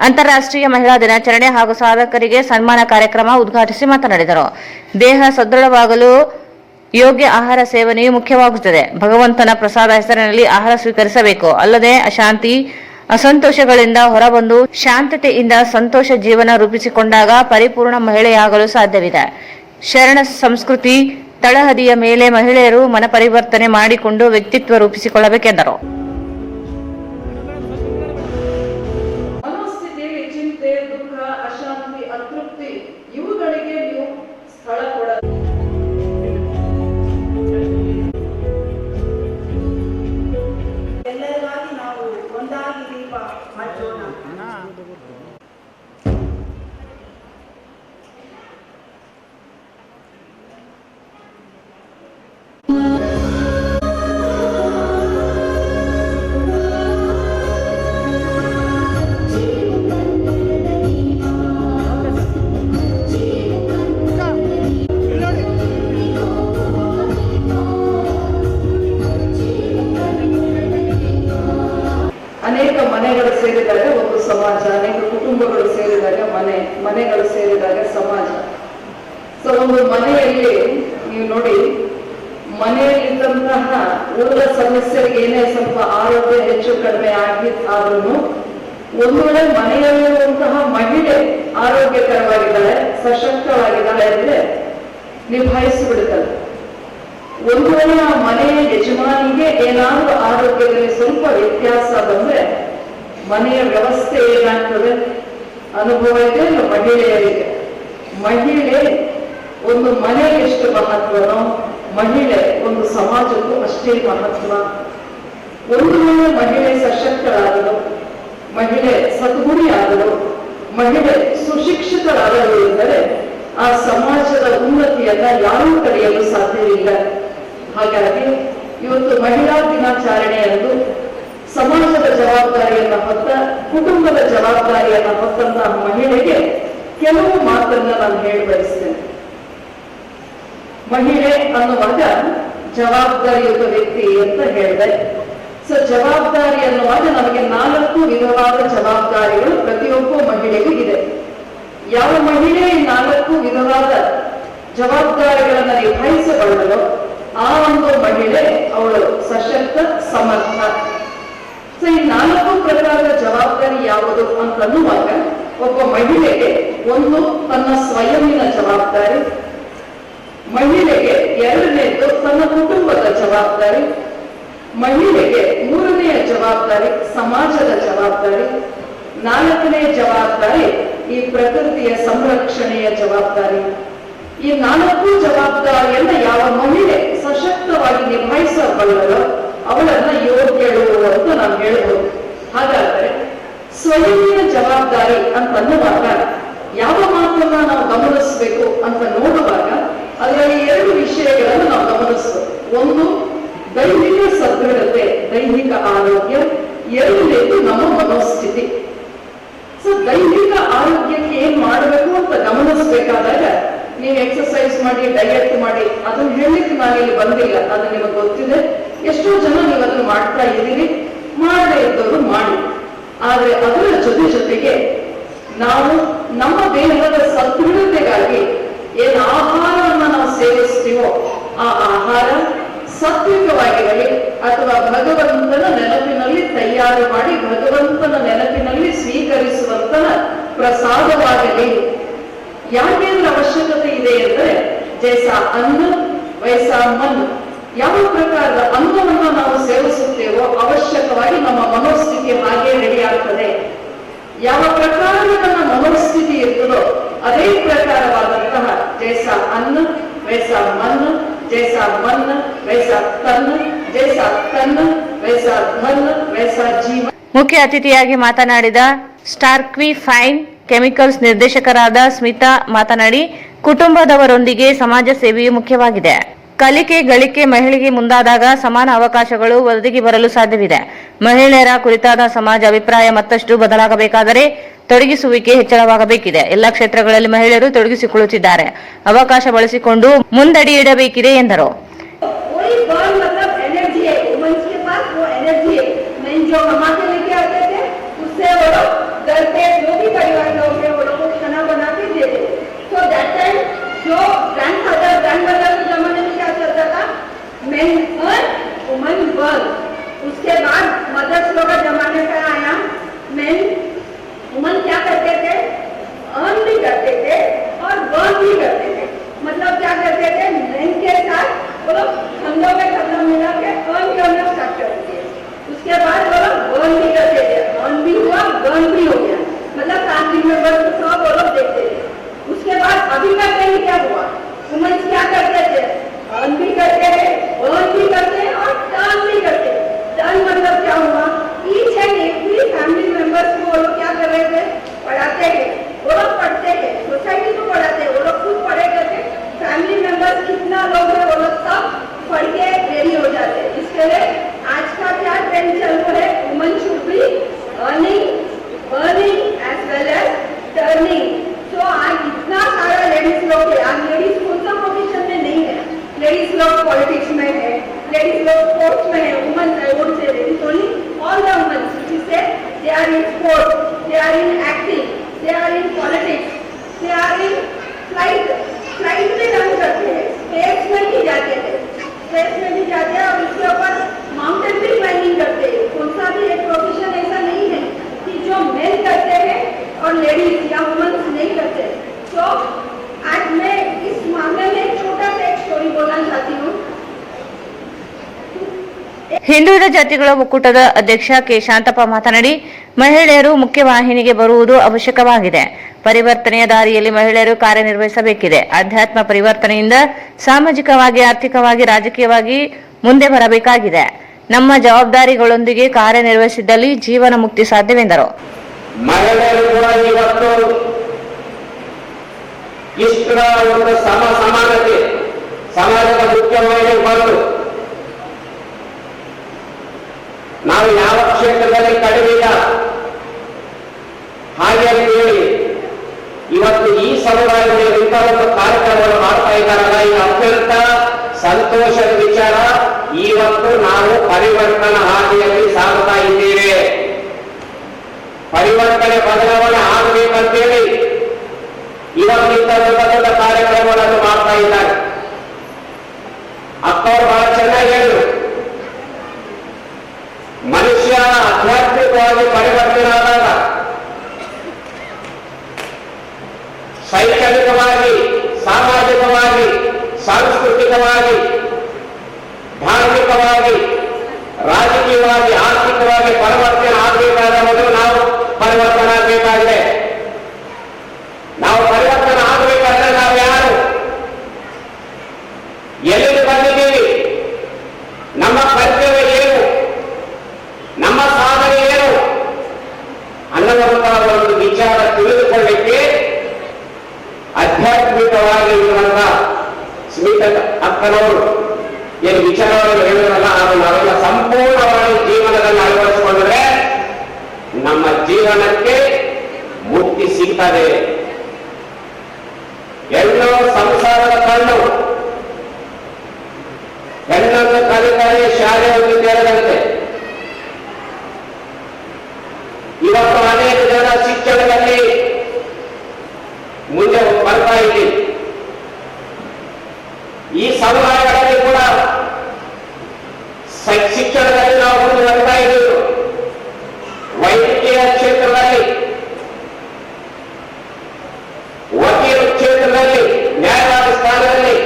ಅಂತಾರಾಷ್ಟ್ರೀಯ ಮಹಿಳಾ ದಿನಾಚರಣೆ ಹಾಗೂ ಸಾಧಕರಿಗೆ ಸನ್ಮಾನ ಕಾರ್ಯಕ್ರಮ ಉದ್ಘಾಟಿಸಿ ಮಾತನಾಡಿದರು. ದೇಹ ಸದೃಢವಾಗಲು ಯೋಗ್ಯ ಆಹಾರ ಸೇವನೆಯು ಮುಖ್ಯವಾಗುತ್ತದೆ. ಭಗವಂತನ ಪ್ರಸಾದ ಹೆಸರಿನಲ್ಲಿ ಆಹಾರ ಸ್ವೀಕರಿಸಬೇಕು. ಅಲ್ಲದೆ ಅಶಾಂತಿ, ಅಸಂತೋಷಗಳಿಂದ ಹೊರಬಂದು ಶಾಂತತೆಯಿಂದ ಸಂತೋಷ ಜೀವನ ರೂಪಿಸಿಕೊಂಡಾಗ ಪರಿಪೂರ್ಣ ಮಹಿಳೆಯಾಗಲು ಸಾಧ್ಯವಿದೆ. ಶರಣ ಸಂಸ್ಕೃತಿ ತಳಹದಿಯ ಮೇಲೆ ಮಹಿಳೆಯರು ಮನಪರಿವರ್ತನೆ ಮಾಡಿಕೊಂಡು ವ್ಯಕ್ತಿತ್ವ ರೂಪಿಸಿಕೊಳ್ಳಬೇಕೆಂದರು. ಮನೋಸ್ಥಿತಿಯಲ್ಲಿ ಚಿಂತೆ, ದುಃಖ, ಅಶಾಂತಿ, ಅತೃಪ್ತಿ ಇವುಗಳಿಗೆ ನೀವು ಸ್ಥಳ ಕೊಡ. ಎಲ್ಲರಿಗಾಗಿ ನಾವು ಒಂದಾಗಿ ದೀಪ ಹಚ್ಚೋಣ. ಅನೇಕ ಮನೆಗಳು ಸೇರಿದಾಗ ಒಂದು ಸಮಾಜ, ಅನೇಕ ಕುಟುಂಬಗಳು ಸೇರಿದಾಗ ಮನೆಗಳು ಸೇರಿದಾಗ ಸಮಾಜ. ಸೊ ಒಂದು ಮನೆಯಲ್ಲಿ ನೀವು ನೋಡಿ, ಮನೆಯಲ್ಲಿದ್ದಂತಹ ಊರ ಸದಸ್ಯರಿಗೆ ಏನೇ ಸ್ವಲ್ಪ ಆರೋಗ್ಯ ಹೆಚ್ಚು ಕಡಿಮೆ ಆದ್ರೂ ಒಂದು ವೇಳೆ ಮನೆಯಲ್ಲಿರುವಂತಹ ಮಹಿಳೆ ಆರೋಗ್ಯಕರವಾಗಿದ್ದಾಳೆ, ಸಶಕ್ತವಾಗಿದ್ದಾಳೆ ಅಂದ್ರೆ ನಿಭಾಯಿಸಿಬಿಡುತ್ತಲ್ಲ. ಒಂದು ವೇಳೆ ಆ ಮನೆಯ ಯಜಮಾನಿಗೆ ಏನಾದರೂ ಆರೋಗ್ಯದಲ್ಲಿ ಸ್ವಲ್ಪ ವ್ಯತ್ಯಾಸ ಬಂದ್ರೆ ಮನೆಯ ವ್ಯವಸ್ಥೆ ಏನಾಗ್ತದೆ, ಅನುಭವ ಇದೆ ಮಹಿಳೆಯರಿಗೆ. ಮಹಿಳೆ ಒಂದು ಮನೆಗೆ ಎಷ್ಟು ಮಹತ್ವನೋ ಮಹಿಳೆ ಒಂದು ಸಮಾಜಕ್ಕೂ ಅಷ್ಟೇ ಮಹತ್ವ. ಒಂದು ವೇಳೆ ಮಹಿಳೆ ಸಶಕ್ತರಾದಳು, ಮಹಿಳೆ ಸದ್ಗುಣಿ ಆದಳು, ಮಹಿಳೆ ಸುಶಿಕ್ಷಿತರಾದಳು ಎಂದರೆ ಆ ಸಮಾಜದ ಉನ್ನತಿಯನ್ನ ಯಾರೂ ತಡೆಯಲು ಸಾಧ್ಯವಿಲ್ಲ. ಹಾಗಾಗಿ ಇವತ್ತು ಮಹಿಳಾ ದಿನಾಚರಣೆಯಂದು ಸಮಾಜದ ಜವಾಬ್ದಾರಿಯನ್ನ ಹೊತ್ತ, ಕುಟುಂಬದ ಜವಾಬ್ದಾರಿಯನ್ನ ಹೊತ್ತಂತಹ ಮಹಿಳೆಗೆ ಕೆಲವು ಮಾತನ್ನ ನಾನು ಹೇಳಿ ಬಯಸ್ತೇನೆ. ಮಹಿಳೆ ಅನ್ನುವಾಗ ಜವಾಬ್ದಾರಿಯುತ ವ್ಯಕ್ತಿ ಅಂತ ಹೇಳಿದೆ. ಸೊ ಜವಾಬ್ದಾರಿ ಅನ್ನುವಾಗ ನಮಗೆ 4 ವಿಧವಾದ ಜವಾಬ್ದಾರಿಗಳು ಪ್ರತಿಯೊಬ್ಬ ಮಹಿಳೆಗೂ ಇದೆ. ಯಾವ ಮಹಿಳೆ 4 ವಿಧವಾದ ಜವಾಬ್ದಾರಿಗಳನ್ನ ನಿಭಾಯಿಸಬಲ್ಲೋ ಆ ಒಂದು ಮಹಿಳೆ ಅವಳು ಸಶಕ್ತ, ಸಮರ್ಥ. ಸೊ ಈ 4 ಪ್ರಕಾರದ ಜವಾಬ್ದಾರಿ ಯಾವುದು ಅಂತನ್ನುವಾಗ ಒಬ್ಬ ಮಹಿಳೆಗೆ ಒಂದು ತನ್ನ ಸ್ವಯಂನ ಜವಾಬ್ದಾರಿ, ಮಹಿಳೆಗೆ 2ನೇದು ತನ್ನ ಕುಟುಂಬದ ಜವಾಬ್ದಾರಿ, ಮಹಿಳೆಗೆ 3ನೆಯ ಜವಾಬ್ದಾರಿ ಸಮಾಜದ ಜವಾಬ್ದಾರಿ, 4ನೇ ಜವಾಬ್ದಾರಿ ಈ ಪ್ರಕೃತಿಯ ಸಂರಕ್ಷಣೆಯ ಜವಾಬ್ದಾರಿ. ಈ 4 ಜವಾಬ್ದಾರಿಯನ್ನ ಯಾವ ಮಹಿಳೆ ಸಶಕ್ತವಾಗಿ ನಿಭಾಯಿಸಬಲ್ಲರೋ ಅವಳನ್ನ ಯೋಗ್ಯಳು ಅಂತ ನಾವು ಹೇಳ್ಬೋದು. ಹಾಗಾದ್ರೆ ಸ್ವಯಂನ ಜವಾಬ್ದಾರಿ ಅಂತ ಅನ್ನುವಾಗ ಯಾವ ಮಾತನ್ನ ನಾವು ಗಮನಿಸಬೇಕು ಅಂತ ನೋಡುವಾಗ ಅದರಲ್ಲಿ 2 ವಿಷಯಗಳನ್ನು ನಾವು ಗಮನಿಸಬೇಕು. ಒಂದು ದೈಹಿಕ ಸದೃಢತೆ, ದೈಹಿಕ ಆರೋಗ್ಯ. 2ನೇದು ನಮ್ಮ ಮನೋಸ್ಥಿತಿ. ಸೊ ದೈಹಿಕ ಆರೋಗ್ಯಕ್ಕೆ ಏನ್ ಮಾಡಬೇಕು ಅಂತ ಗಮನಿಸಬೇಕಾದಾಗ ನೀವು ಎಕ್ಸರ್ಸೈಸ್ ಮಾಡಿ, ಡಯಟ್ ಮಾಡಿ, ಅದನ್ನ ಹೇಳಲಿಕ್ಕೆ ನಾನಿಲ್ಲಿ ಬಂದಿಲ್ಲ, ಅದು ನಿಮಗೆ ಗೊತ್ತಿದೆ. ಎಷ್ಟೋ ಜನ ನೀವು ಅದನ್ನು ಮಾಡ್ತಾ ಇದ್ದೀರಿ, ಮಾಡದೇ ಇದ್ದವರು ಮಾಡಿ. ಆದ್ರೆ ಅದರ ಜೊತೆಗೆ ನಾವು ನಮ್ಮ ದೇಹದ ಸದೃಢತೆಗಾಗಿ ಏನ್ ಆಹಾರವನ್ನ ನಾವು ಸೇವಿಸ್ತೀವೋ ಆ ಆಹಾರ ಸಾತ್ವಿಕವಾಗಿರಲಿ ಅಥವಾ ಭಗವಂತನ ನೆನಪಿನಲ್ಲಿ ತಯಾರು ಮಾಡಿ ಭಗವಂತನ ನೆನಪಿನಲ್ಲಿ ಸ್ವೀಕರಿಸುವಂತಹ ಪ್ರಸಾದವಾಗಲಿ. ಯಾಕೇಂದ್ರ ಅವಶ್ಯಕತೆ ಇದೆ ಎಂದರೆ ಜೈಸಾ ಅನ್ನ ವೈಸಾ ಮನ್. ಯಾವ ಪ್ರಕಾರದ ಅನ್ನವನ್ನು ನಾವು ಸೇವಿಸುತ್ತೇವೋ ಅವಶ್ಯಕವಾಗಿ ನಮ್ಮ ಮನೋಸ್ಥಿತಿ ಹಾಗೆ ರೆಡಿ ಆಗ್ತದೆ. ಯಾವ ಪ್ರಕಾರದ ನಮ್ಮ ಮನೋಸ್ಥಿತಿ ಇರ್ತದೋ ಅದೇ ಪ್ರಕಾರವಾದಂತಹ ಜೈಸಾ ಅನ್ನ ವೈಸಾ ಮನ್, ಜೈಸಾ ಮನ್ ವೈಸಾ ತನ್ನ, ಜೈಸಾ ತನ್ನ ವೈಸಾ ಧನ್ ವೈಸಾ ಜೀವನ. ಮುಖ್ಯ ಅತಿಥಿಯಾಗಿ ಮಾತನಾಡಿದ ಸ್ಟಾರ್ಕ್ವಿ ಫೈನ್ ಕೆಮಿಕಲ್ಸ್ ನಿರ್ದೇಶಕರಾದ ಸ್ಮಿತಾ ಮಾತನಾಡಿ, ಕುಟುಂಬದವರೊಂದಿಗೆ ಸಮಾಜ ಸೇವೆಯು ಮುಖ್ಯವಾಗಿದೆ. ಕಲಿಕೆ ಗಳಿಕೆ ಮಹಿಳೆಗೆ ಮುಂದಾದಾಗ ಸಮಾನ ಅವಕಾಶಗಳು ಒದಗಿ ಬರಲು ಸಾಧ್ಯವಿದೆ. ಮಹಿಳೆಯರ ಕುರಿತಾದ ಸಮಾಜ ಅಭಿಪ್ರಾಯ ಮತ್ತಷ್ಟು ಬದಲಾಗಬೇಕಾದರೆ ತೊಡಗಿಸುವಿಕೆ ಹೆಚ್ಚಳವಾಗಬೇಕಿದೆ. ಎಲ್ಲ ಕ್ಷೇತ್ರಗಳಲ್ಲಿ ಮಹಿಳೆಯರು ತೊಡಗಿಸಿಕೊಳ್ಳುತ್ತಿದ್ದಾರೆ. ಅವಕಾಶ ಬಳಸಿಕೊಂಡು ಮುಂದಡಿ ಇಡಬೇಕಿದೆ ಎಂದರು. Men earn, women burn. उसके बाद मदर्स लोग का जमाने का आया, men वुमन क्या करते थे, अर्न भी करते थे और बर्न भी करते थे. मतलब क्या करते थे, मेन के साथ वो लोग कंधों में कंधा मिला के अर्न करना स्टार्ट करते थे. उसके बाद वो लोग बर्न भी करते थे. अर्न भी हुआ, बर्न भी हो गया. मतलब फैमिली मेंबर्स को सब वो लोग देखते थे. उसके बाद अभी का ट्रेंड क्या हुआ, वुमन क्या करते थे, अर्न भी करते हैं, अर्न भी करते हैं और टर्न भी करते हैं. टर्न मतलब क्या हुआ, each and every family members को वो लोग क्या कर रहे थे, पढ़ाते हैं. वो लोग पढ़ते हैं, सोसाइटी को पढ़ाते हैं, वो लोग खुद पढ़े करते. फैमिली मेंबर्स कितना लोग है वो लोग सब पढ़ के रेडी हो जाते हैं. इसके लिए आज का क्या ट्रेंड चल रहा है, woman should be earning, earning as well as turning. तो आज इतना सारा लेडीज लोग है. आज लेडीज कौन सा पोजिशन में नहीं है. लेडीज लोग पॉलिटिक्स में है, लेडीज लोग स्पोर्ट्स में है. Woman I would say ladies only, all the women जिससे they are in sports, they are in acting, they are in politics, they are in flight. Flight में रन करते हैं, स्पेस में भी जाते हैं, स्पेस में भी जाते हैं और उसके ऊपर माउंटेन भी क्लाइंबिंग करते हैं. कौन सा भी एक प्रोफेशन ऐसा नहीं है कि जो मेन करते हैं और लेडीज या वुमन नहीं करते. तो आज मैं इस मामले में छोटा सा एक स्टोरी बोलना चाहती हूँ. ಹಿಂದುಳಿದ ಜಾತಿಗಳ ಒಕ್ಕೂಟದ ಅಧ್ಯಕ್ಷ ಕೆ ಶಾಂತಪ್ಪ ಮಾತನಾಡಿ, ಮಹಿಳೆಯರು ಮುಖ್ಯವಾಹಿನಿಗೆ ಬರುವುದು ಅವಶ್ಯಕವಾಗಿದೆ. ಪರಿವರ್ತನೆಯ ದಾರಿಯಲ್ಲಿ ಮಹಿಳೆಯರು ಕಾರ್ಯನಿರ್ವಹಿಸಬೇಕಿದೆ. ಅಧ್ಯಾತ್ಮ ಪರಿವರ್ತನೆಯಿಂದ ಸಾಮಾಜಿಕವಾಗಿ, ಆರ್ಥಿಕವಾಗಿ, ರಾಜಕೀಯವಾಗಿ ಮುಂದೆ ಬರಬೇಕಾಗಿದೆ. ನಮ್ಮ ಜವಾಬ್ದಾರಿಗಳೊಂದಿಗೆ ಕಾರ್ಯನಿರ್ವಹಿಸಿದ್ದಲ್ಲಿ ಜೀವನ ಮುಕ್ತಿ ಸಾಧ್ಯವೆಂದರು. ಮಹಿಳೆಯರು ಕೂಡ ಇವತ್ತು ಇಷ್ಟರ ಒಂದು ಸಮಾನತೆ ಸಮಾಜದ ಮುಖ್ಯವಾಗಿ ಬಂದು ನಾವು ಯಾವ ಕ್ಷೇತ್ರದಲ್ಲಿ ಕಡಿಮೆ ಇಲ್ಲ ಹಾಗೆ ಹೇಳಿ ಇವತ್ತು ಈ ಸಮುದಾಯದಲ್ಲಿ ಇಂತಹ ಒಂದು ಕಾರ್ಯಕ್ರಮವನ್ನು ಮಾಡ್ತಾ ಇದ್ದಾರಲ್ಲ, ಇದು ಅತ್ಯಂತ ಸಂತೋಷದ ವಿಚಾರ. ಇವತ್ತು ನಾವು ಪರಿವರ್ತನಾ ಹಾದಿಯಲ್ಲಿ ಸಾಗುತ್ತಾ ಇದ್ದೇವೆ. ಪರಿವರ್ತನೆ ಬದಲಾವಣೆ ಆಗಬೇಕಂತೇಳಿ ಇವತ್ತಿಂತ ದೊಡ್ಡ ದೊಡ್ಡ ಕಾರ್ಯಕ್ರಮಗಳನ್ನು ಮಾಡ್ತಾ ಇದ್ದಾರೆ. ಅಕ್ಕವರು ಬಹಳ ಚೆನ್ನಾಗಿ ಹೇಳಿದ್ರು, ಮನುಷ್ಯ ಆಧ್ಯಾತ್ಮಿಕವಾಗಿ ಪರಿವರ್ತನೆ ಆದಾಗ ಶೈಕ್ಷಣಿಕವಾಗಿ, ಸಾಮಾಜಿಕವಾಗಿ, ಸಾಂಸ್ಕೃತಿಕವಾಗಿ, ಧಾರ್ಮಿಕವಾಗಿ, ರಾಜಕೀಯವಾಗಿ, ಆರ್ಥಿಕವಾಗಿ ಪರಿವರ್ತನೆ ಆಗಬೇಕಾದ ಮೊದಲು ನಾವು ಪರಿವರ್ತನೆ ಆಗಬೇಕಾಗಿದೆ. ನಾವು ಪರಿವರ್ತನೆ ಆಗಬೇಕಾದ್ರೆ ನಾವು ಯಾರು, ಎಲ್ಲಿಂದ ಬಂದಿದ್ದೀವಿ, ನಮ್ಮ ಕರ್ತವ್ಯ ಏನು, ನಮ್ಮ ಸಾಧನೆ ಏನು ಅನ್ನುವಂತಹ ಒಂದು ವಿಚಾರ ತಿಳಿದುಕೊಳ್ಳಿಕ್ಕೆ ಆಧ್ಯಾತ್ಮಿಕವಾಗಿ ಇರುವಂತ ಸ್ಮಿತಾ ಅಕ್ಕನವರು ಏನು ವಿಚಾರವನ್ನು ಹೇಳಿದ್ರಲ್ಲ, ಅದು ನಾವೆಲ್ಲ ಸಂಪೂರ್ಣವಾಗಿ ಜೀವನದಲ್ಲಿ ಅಳವಡಿಸಿಕೊಂಡ್ರೆ ನಮ್ಮ ಜೀವನಕ್ಕೆ ಮುಕ್ತಿ ಸಿಗ್ತದೆ. ಹೆಣ್ಣು ಸಂಸಾರದ ಕಣ್ಣು, ಹೆಣ್ಣನ್ನು ಕಲಿತರೆ ಶಾಲೆಯಲ್ಲಿ ತೆರೆದಂತೆ. ಇವತ್ತು ಅನೇಕ ಜನ ಶಿಕ್ಷಣದಲ್ಲಿ ಮುಂದೆ ಬರ್ತಾ ಇದ್ದೀವಿ. ಈ ಸಮುದಾಯಗಳಲ್ಲಿ ಕೂಡ ಶಿಕ್ಷಣದಲ್ಲಿ ನಾವು ಮುಂದೆ ಬರ್ತಾ ಇದ್ದೀವಿ. ವೈದ್ಯಕೀಯ ಕ್ಷೇತ್ರದಲ್ಲಿ, ವಕೀಲ ಕ್ಷೇತ್ರದಲ್ಲಿ, ನ್ಯಾಯವಾದ ಸ್ಥಾನದಲ್ಲಿ.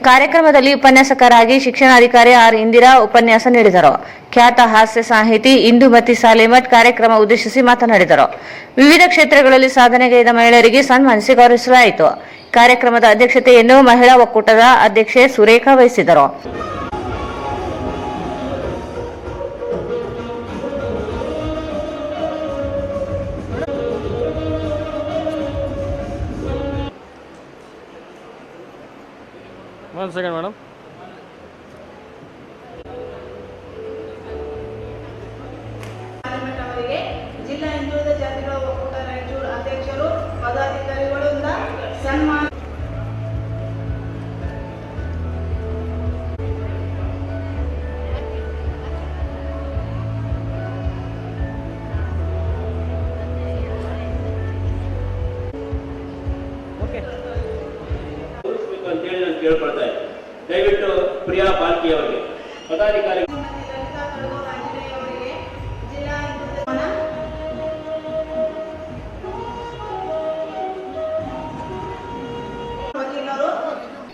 ಕಾರ್ಯಕ್ರಮದಲ್ಲಿ ಉಪನ್ಯಾಸಕರಾಗಿ ಶಿಕ್ಷಣಾಧಿಕಾರಿ ಆರ್ ಇಂದಿರಾ ಉಪನ್ಯಾಸ ನೀಡಿದರು. ಖ್ಯಾತ ಹಾಸ್ಯ ಸಾಹಿತಿ ಇಂದುಮತಿ ಸಾಲೇಮಠ್ ಕಾರ್ಯಕ್ರಮ ಉದ್ದೇಶಿಸಿ ಮಾತನಾಡಿದರು. ವಿವಿಧ ಕ್ಷೇತ್ರಗಳಲ್ಲಿ ಸಾಧನೆಗೈದ ಮಹಿಳೆಯರಿಗೆ ಸನ್ಮಾನಿಸಿ ಗೌರವಿಸಲಾಯಿತು. ಕಾರ್ಯಕ್ರಮದ ಅಧ್ಯಕ್ಷತೆಯನ್ನು ಮಹಿಳಾ ಒಕ್ಕೂಟದ ಅಧ್ಯಕ್ಷೆ ಸುರೇಖಾ ವಹಿಸಿದರು. One second, madam. ಅವರಿಗೆ ಜಿಲ್ಲಾ ಹಿಂದುಳಿದ ಜಾತಿಗಳ ಒಕ್ಕೂಟ ರಾಯಚೂರು ಅಧ್ಯಕ್ಷರು ಪದಾಧಿಕಾರಿಗಳಿಂದ ಸನ್ಮಾನ. ಅಂತೇಳಿ ನಾನು ಕೇಳ್ಕೊಳ್ತಾ ಇದ್ದೆ. ದಯವಿಟ್ಟು ಪ್ರಿಯಾ ಬಾಲ್ಕಿ ಅವರಿಗೆ ಪದಾಧಿಕಾರಿ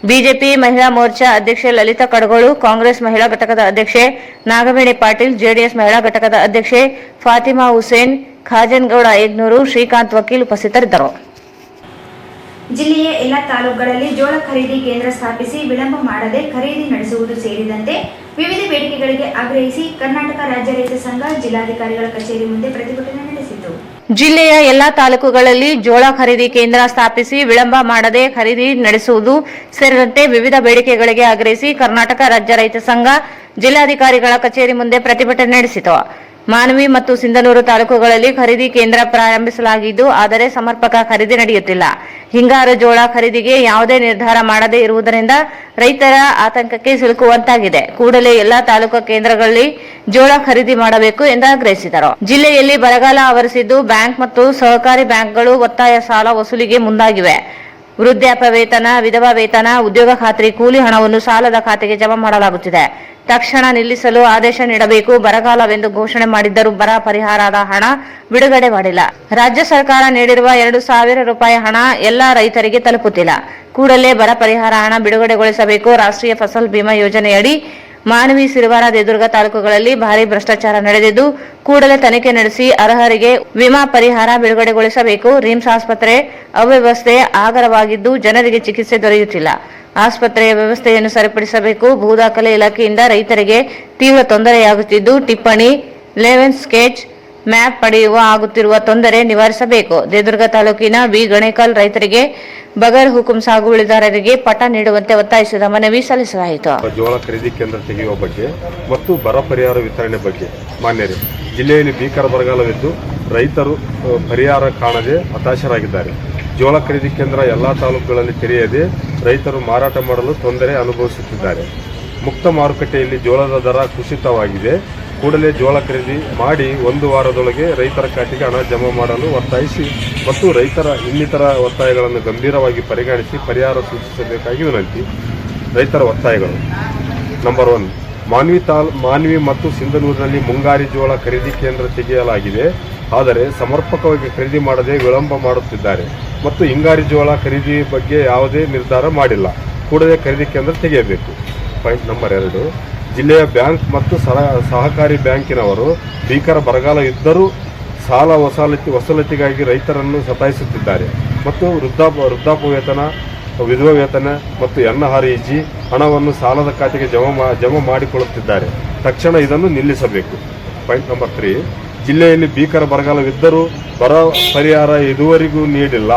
ಬಿಜೆಪಿ ಮಹಿಳಾ ಮೋರ್ಚಾ ಅಧ್ಯಕ್ಷೆ ಲಲಿತಾ ಕಡಗೋಳು, ಕಾಂಗ್ರೆಸ್ ಮಹಿಳಾ ಘಟಕದ ಅಧ್ಯಕ್ಷೆ ನಾಗವೇಣಿ ಪಾಟೀಲ್, ಜೆಡಿಎಸ್ ಮಹಿಳಾ ಘಟಕದ ಅಧ್ಯಕ್ಷೆ ಫಾತಿಮಾ ಹುಸೇನ್, ಖಾಜನ್ಗೌಡ ಯಗ್ನೂರು, ಶ್ರೀಕಾಂತ್ ವಕೀಲ್ ಉಪಸ್ಥಿತರಿದ್ದರು. ಜಿಲ್ಲೆಯ ಎಲ್ಲ ತಾಲೂಕುಗಳಲ್ಲಿ ಜೋಳ ಖರೀದಿ ಕೇಂದ್ರ ಸ್ಥಾಪಿಸಿ ವಿಳಂಬ ಮಾಡದೆ ಖರೀದಿ ನಡೆಸುವುದು ಸೇರಿದಂತೆ ವಿವಿಧ ಬೇಡಿಕೆಗಳಿಗೆ ಆಗ್ರಹಿಸಿ ಕರ್ನಾಟಕ ರಾಜ್ಯ ರೈತ ಸಂಘ ಜಿಲ್ಲಾಧಿಕಾರಿಗಳ ಕಚೇರಿ ಮುಂದೆ ಪ್ರತಿಭಟನೆ ನಡೆಸಿತು. ಜಿಲ್ಲೆಯ ಎಲ್ಲಾ ತಾಲೂಕುಗಳಲ್ಲಿ ಜೋಳ ಖರೀದಿ ಕೇಂದ್ರ ಸ್ಥಾಪಿಸಿ ವಿಳಂಬ ಮಾಡದೆ ಖರೀದಿ ನಡೆಸುವುದು ಸೇರಿದಂತೆ ವಿವಿಧ ಬೇಡಿಕೆಗಳಿಗೆ ಆಗ್ರಹಿಸಿ ಕರ್ನಾಟಕ ರಾಜ್ಯ ರೈತ ಸಂಘ ಜಿಲ್ಲಾಧಿಕಾರಿಗಳ ಕಚೇರಿ ಮುಂದೆ ಪ್ರತಿಭಟನೆ ನಡೆಸಿತು. ಮಾನ್ವಿ ಮತ್ತು ಸಿಂಧನೂರು ತಾಲೂಕುಗಳಲ್ಲಿ ಖರೀದಿ ಕೇಂದ್ರ ಪ್ರಾರಂಭಿಸಲಾಗಿದ್ದು, ಆದರೆ ಸಮರ್ಪಕ ಖರೀದಿ ನಡೆಯುತ್ತಿಲ್ಲ. ಹಿಂಗಾರು ಜೋಳ ಖರೀದಿಗೆ ಯಾವುದೇ ನಿರ್ಧಾರ ಮಾಡದೇ ಇರುವುದರಿಂದ ರೈತರ ಆತಂಕಕ್ಕೆ ಸಿಲುಕುವಂತಾಗಿದೆ. ಕೂಡಲೇ ಎಲ್ಲಾ ತಾಲೂಕು ಕೇಂದ್ರಗಳಲ್ಲಿ ಜೋಳ ಖರೀದಿ ಮಾಡಬೇಕು ಎಂದು ಆಗ್ರಹಿಸಿದರು. ಜಿಲ್ಲೆಯಲ್ಲಿ ಬರಗಾಲ ಆವರಿಸಿದ್ದು, ಬ್ಯಾಂಕ್ ಮತ್ತು ಸಹಕಾರಿ ಬ್ಯಾಂಕ್ಗಳು ಒತ್ತಾಯ ಸಾಲ ವಸೂಲಿಗೆ ಮುಂದಾಗಿವೆ. ವೃದ್ಧಾಪ್ಯ ವೇತನ, ವಿಧವಾ ವೇತನ, ಉದ್ಯೋಗ ಖಾತ್ರಿ ಕೂಲಿ ಹಣವನ್ನು ಸಾಲದ ಖಾತೆಗೆ ಜಮಾ ಮಾಡಲಾಗುತ್ತಿದೆ. ತಕ್ಷಣ ನಿಲ್ಲಿಸಲು ಆದೇಶ ನೀಡಬೇಕು. ಬರಗಾಲವೆಂದು ಘೋಷಣೆ ಮಾಡಿದ್ದರೂ ಬರ ಪರಿಹಾರದ ಹಣ ಬಿಡುಗಡೆ ಮಾಡಿಲ್ಲ. ರಾಜ್ಯ ಸರ್ಕಾರ ನೀಡಿರುವ 2,000 ರೂಪಾಯಿ ಹಣ ಎಲ್ಲಾ ರೈತರಿಗೆ ತಲುಪುತ್ತಿಲ್ಲ. ಕೂಡಲೇ ಬರ ಪರಿಹಾರ ಹಣ ಬಿಡುಗಡೆಗೊಳಿಸಬೇಕು. ರಾಷ್ಟ್ರೀಯ ಫಸಲ್ ಬಿಮಾ ಯೋಜನೆಯಡಿ ಮಾನವಿ, ಸಿರಿವಾರ, ದೇದುರ್ಗ ತಾಲೂಕುಗಳಲ್ಲಿ ಭಾರಿ ಭ್ರಷ್ಟಾಚಾರ ನಡೆದಿದ್ದು ಕೂಡಲೇ ತನಿಖೆ ನಡೆಸಿ ಅರ್ಹರಿಗೆ ವಿಮಾ ಪರಿಹಾರ ಬಿಡುಗಡೆಗೊಳಿಸಬೇಕು. ರಿಮ್ಸ್ ಆಸ್ಪತ್ರೆ ಅವ್ಯವಸ್ಥೆ ಆಗರವಾಗಿದ್ದು ಜನರಿಗೆ ಚಿಕಿತ್ಸೆ ದೊರೆಯುತ್ತಿಲ್ಲ. ಆಸ್ಪತ್ರೆಯ ವ್ಯವಸ್ಥೆಯನ್ನು ಸರಿಪಡಿಸಬೇಕು. ಭೂದಾಖಲೆ ಇಲಾಖೆಯಿಂದ ರೈತರಿಗೆ ತೀವ್ರ ತೊಂದರೆಯಾಗುತ್ತಿದ್ದು ಟಿಪ್ಪಣಿ, ಲೆವೆನ್ ಸ್ಕೆಚ್ ಮ್ಯಾಪ್ ಪಡೆಯುವ ಆಗುತ್ತಿರುವ ತೊಂದರೆ ನಿವಾರಿಸಬೇಕು. ದೇದುರ್ಗ ತಾಲೂಕಿನ ಬಿ ಗಣೇಕಲ್ ರೈತರಿಗೆ ಬಗರ್ ಹುಕುಂ ಸಾಗುವಳಿದಾರರಿಗೆ ಪಟ್ಟ ನೀಡುವಂತೆ ಒತ್ತಾಯಿಸಿದ ಮನವಿ ಸಲ್ಲಿಸಲಾಯಿತು. ಜೋಳ ಖರೀದಿ ಕೇಂದ್ರ ತೆಗೆಯುವ ಬಗ್ಗೆ ಮತ್ತು ಬರ ಪರಿಹಾರ ವಿತರಣೆ ಬಗ್ಗೆ ಮಾನ್ಯರೇ, ಜಿಲ್ಲೆಯಲ್ಲಿ ಭೀಕರ ಬರಗಾಲವಿದ್ದು ರೈತರು ಪರಿಹಾರ ಕಾಣದೆ ಹತಾಶರಾಗಿದ್ದಾರೆ. ಜೋಳ ಖರೀದಿ ಕೇಂದ್ರ ಎಲ್ಲ ತಾಲೂಕುಗಳಲ್ಲಿ ತೆರೆಯದೆ ರೈತರು ಮಾರಾಟ ಮಾಡಲು ತೊಂದರೆ ಅನುಭವಿಸುತ್ತಿದ್ದಾರೆ. ಮುಕ್ತ ಮಾರುಕಟ್ಟೆಯಲ್ಲಿ ಜೋಳದ ದರ ಕುಸಿತವಾಗಿದೆ. ಕೂಡಲೇ ಜೋಳ ಖರೀದಿ ಮಾಡಿ 1 ವಾರದೊಳಗೆ ರೈತರ ಖಾತೆಗೆ ಹಣ ಜಮಾ ಮಾಡಲು ಒತ್ತಾಯಿಸಿ ಮತ್ತು ರೈತರ ಇನ್ನಿತರ ಒತ್ತಾಯಗಳನ್ನು ಗಂಭೀರವಾಗಿ ಪರಿಗಣಿಸಿ ಪರಿಹಾರ ಸೂಚಿಸಬೇಕಾಗಿ ವಿನಂತಿ. ರೈತರ ಒತ್ತಾಯಗಳು: ನಂಬರ್ 1, ಮಾನ್ವಿ ಮತ್ತು ಸಿಂಧನೂರಿನಲ್ಲಿ ಮುಂಗಾರಿ ಜೋಳ ಖರೀದಿ ಕೇಂದ್ರ ತೆಗೆಯಲಾಗಿದೆ. ಆದರೆ ಸಮರ್ಪಕವಾಗಿ ಖರೀದಿ ಮಾಡದೆ ವಿಳಂಬ ಮಾಡುತ್ತಿದ್ದಾರೆ ಮತ್ತು ಹಿಂಗಾರಿ ಜೋಳ ಖರೀದಿ ಬಗ್ಗೆ ಯಾವುದೇ ನಿರ್ಧಾರ ಮಾಡಿಲ್ಲ. ಕೂಡಲೇ ಖರೀದಿ ಕೇಂದ್ರ ತೆಗೆಯಬೇಕು. ಪಾಯಿಂಟ್ ನಂಬರ್ 2, ಜಿಲ್ಲೆಯ ಬ್ಯಾಂಕ್ ಮತ್ತು ಸಹಕಾರಿ ಬ್ಯಾಂಕಿನವರು ಭೀಕರ ಬರಗಾಲ ಇದ್ದರೂ ಸಾಲ ವಸೂಲತಿಗಾಗಿ ರೈತರನ್ನು ಸತಾಯಿಸುತ್ತಿದ್ದಾರೆ ಮತ್ತು ವೃದ್ಧಾಪ್ಯ ವೇತನ, ವಿಧವಾ ವೇತನ ಮತ್ತು NREG ಹಣವನ್ನು ಸಾಲದ ಖಾತೆಗೆ ಜಮಾ ಮಾಡಿಕೊಳ್ಳುತ್ತಿದ್ದಾರೆ. ತಕ್ಷಣ ಇದನ್ನು ನಿಲ್ಲಿಸಬೇಕು. ಪಾಯಿಂಟ್ ನಂಬರ್ 3, ಜಿಲ್ಲೆಯಲ್ಲಿ ಭೀಕರ ಬರಗಾಲವಿದ್ದರೂ ಬರ ಪರಿಹಾರ ಇದುವರೆಗೂ ನೀಡಿಲ್ಲ.